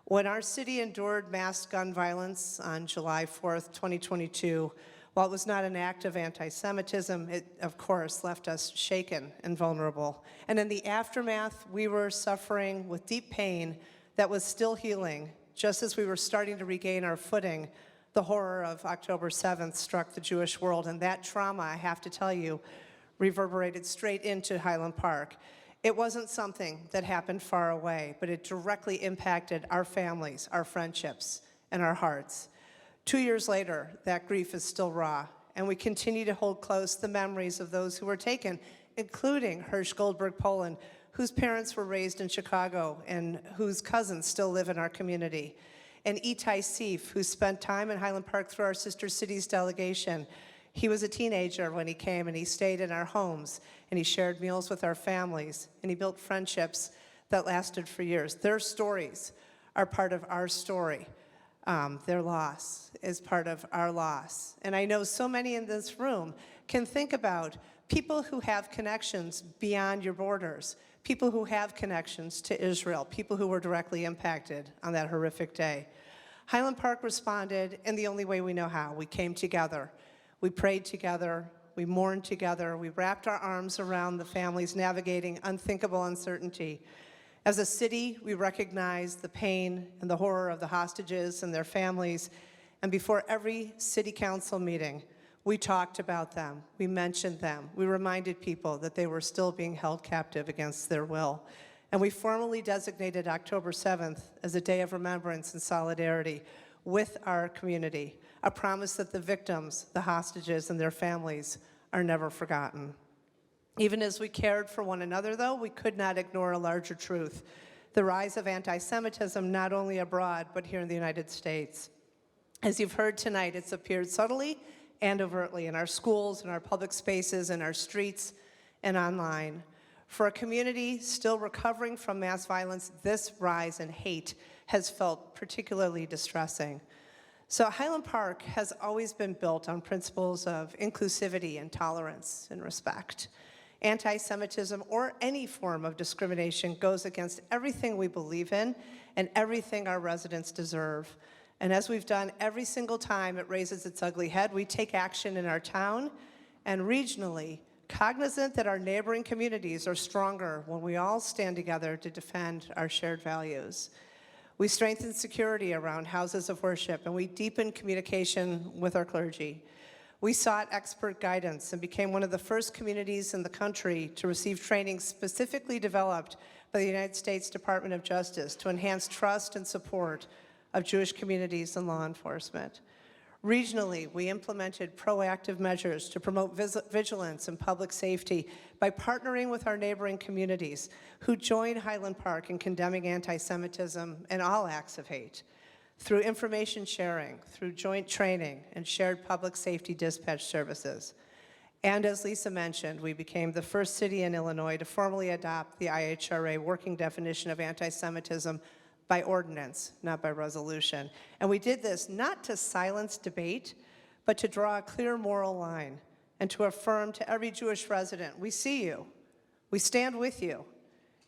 When our city endured mass gun violence on July 4th, 2022, while it was not an act of anti-Semitism, it, of course, left us shaken and vulnerable. And in the aftermath, we were suffering with deep pain that was still healing. Just as we were starting to regain our footing, the horror of October 7th struck the Jewish world, and that trauma, I have to tell you, reverberated straight into Highland Park. It wasn't something that happened far away, but it directly impacted our families, our friendships, and our hearts. 2 years later, that grief is still raw, and we continue to hold close the memories of those who were taken, including Hirsch Goldberg Poland, whose parents were raised in Chicago and whose cousins still live in our community, and Itai Seif, who spent time in Highland Park through our sister cities delegation. He was a teenager when he came, and he stayed in our homes, and he shared meals with our families, and he built friendships that lasted for years. Their stories are part of our story. Their loss is part of our loss. And I know so many in this room can think about people who have connections beyond your borders, people who have connections to Israel, people who were directly impacted on that horrific day. Highland Park responded in the only way we know how. We came together. We prayed together. We mourned together. We wrapped our arms around the families navigating unthinkable uncertainty. As a city, we recognize the pain and the horror of the hostages and their families. And before every city council meeting, We talked about them. We mentioned them. We reminded people that they were still being held captive against their will. And we formally designated October 7th as a day of remembrance and solidarity with our community, a promise that the victims, the hostages, and their families are never forgotten. Even as we cared for one another, though, we could not ignore a larger truth: the rise of anti-Semitism, not only abroad, but here in the United States. As you've heard tonight, it's appeared subtly and overtly in our schools, in our public spaces, in our streets, and online. For a community still recovering from mass violence, this rise in hate has felt particularly distressing. So Highland Park has always been built on principles of inclusivity and tolerance and respect. Anti-Semitism or any form of discrimination goes against everything we believe in and everything our residents deserve. And as we've done every single time it raises its ugly head, we take action in our town and regionally, cognizant that our neighboring communities are stronger when we all stand together to defend our shared values. We strengthen security around houses of worship, and we deepen communication with our clergy. We sought expert guidance and became one of the first communities in the country to receive training specifically developed by the United States Department of Justice to enhance trust and support of Jewish communities and law enforcement. Regionally, we implemented proactive measures to promote vigilance and public safety by partnering with our neighboring communities who join Highland Park in condemning anti-Semitism and all acts of hate. Through information sharing, through joint training, and shared public safety dispatch services. And as Lisa mentioned, we became the first city in Illinois to formally adopt the IHRA working definition of anti-Semitism by ordinance, not by resolution. And we did this not to silence debate, but to draw a clear moral line and to affirm to every Jewish resident, we see you, we stand with you,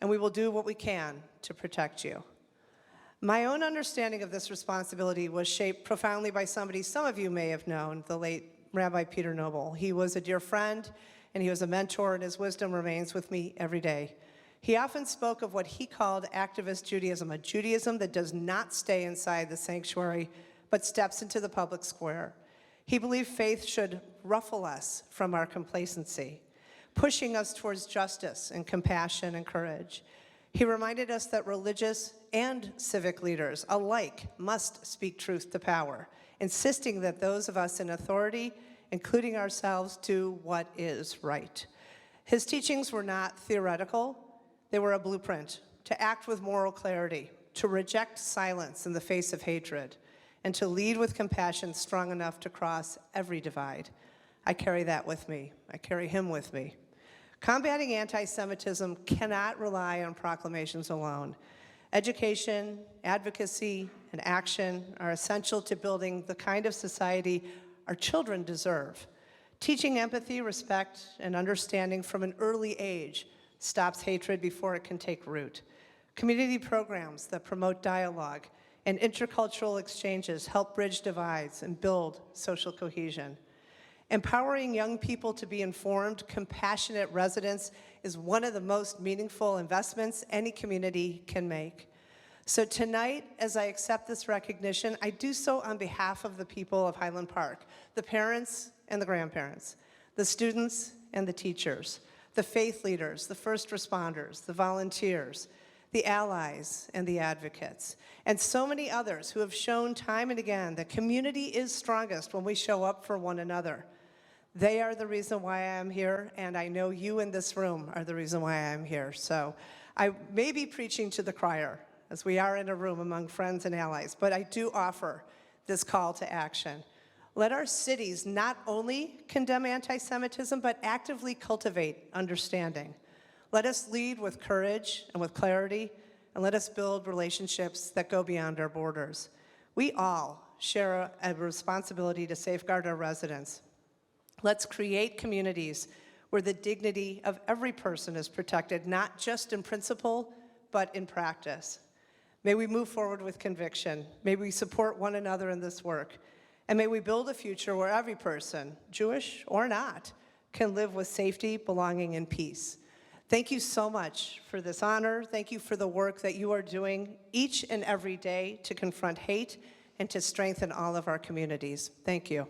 and we will do what we can to protect you. My own understanding of this responsibility was shaped profoundly by somebody some of you may have known, the late Rabbi Peter Noble. He was a dear friend, and he was a mentor, and his wisdom remains with me every day. He often spoke of what he called activist Judaism, a Judaism that does not stay inside the sanctuary, but steps into the public square. He believed faith should ruffle us from our complacency, pushing us towards justice and compassion and courage. He reminded us that religious and civic leaders alike must speak truth to power, insisting that those of us in authority, including ourselves, do what is right. His teachings were not theoretical. They were a blueprint to act with moral clarity, to reject silence in the face of hatred, and to lead with compassion strong enough to cross every divide. I carry that with me. I carry him with me. Combating anti-Semitism cannot rely on proclamations alone. Education, advocacy, and action are essential to building the kind of society our children deserve. Teaching empathy, respect, and understanding from an early age stops hatred before it can take root. Community programs that promote dialogue and intercultural exchanges help bridge divides and build social cohesion. Empowering young people to be informed, compassionate residents is one of the most meaningful investments any community can make. So tonight, as I accept this recognition, I do so on behalf of the people of Highland Park, the parents and the grandparents, the students and the teachers, the faith leaders, the first responders, the volunteers, the allies, and the advocates, and so many others who have shown time and again that community is strongest when we show up for one another. They are the reason why I am here, and I know you in this room are the reason why I am here. So I may be preaching to the choir, as we are in a room among friends and allies, but I do offer this call to action. Let our cities not only condemn anti-Semitism, but actively cultivate understanding. Let us lead with courage and with clarity, and let us build relationships that go beyond our borders. We all share a responsibility to safeguard our residents. Let's create communities where the dignity of every person is protected, not just in principle, but in practice. May we move forward with conviction. May we support one another in this work. And may we build a future where every person, Jewish or not, can live with safety, belonging, and peace. Thank you so much for this honor. Thank you for the work that you are doing each and every day to confront hate and to strengthen all of our communities. Thank you.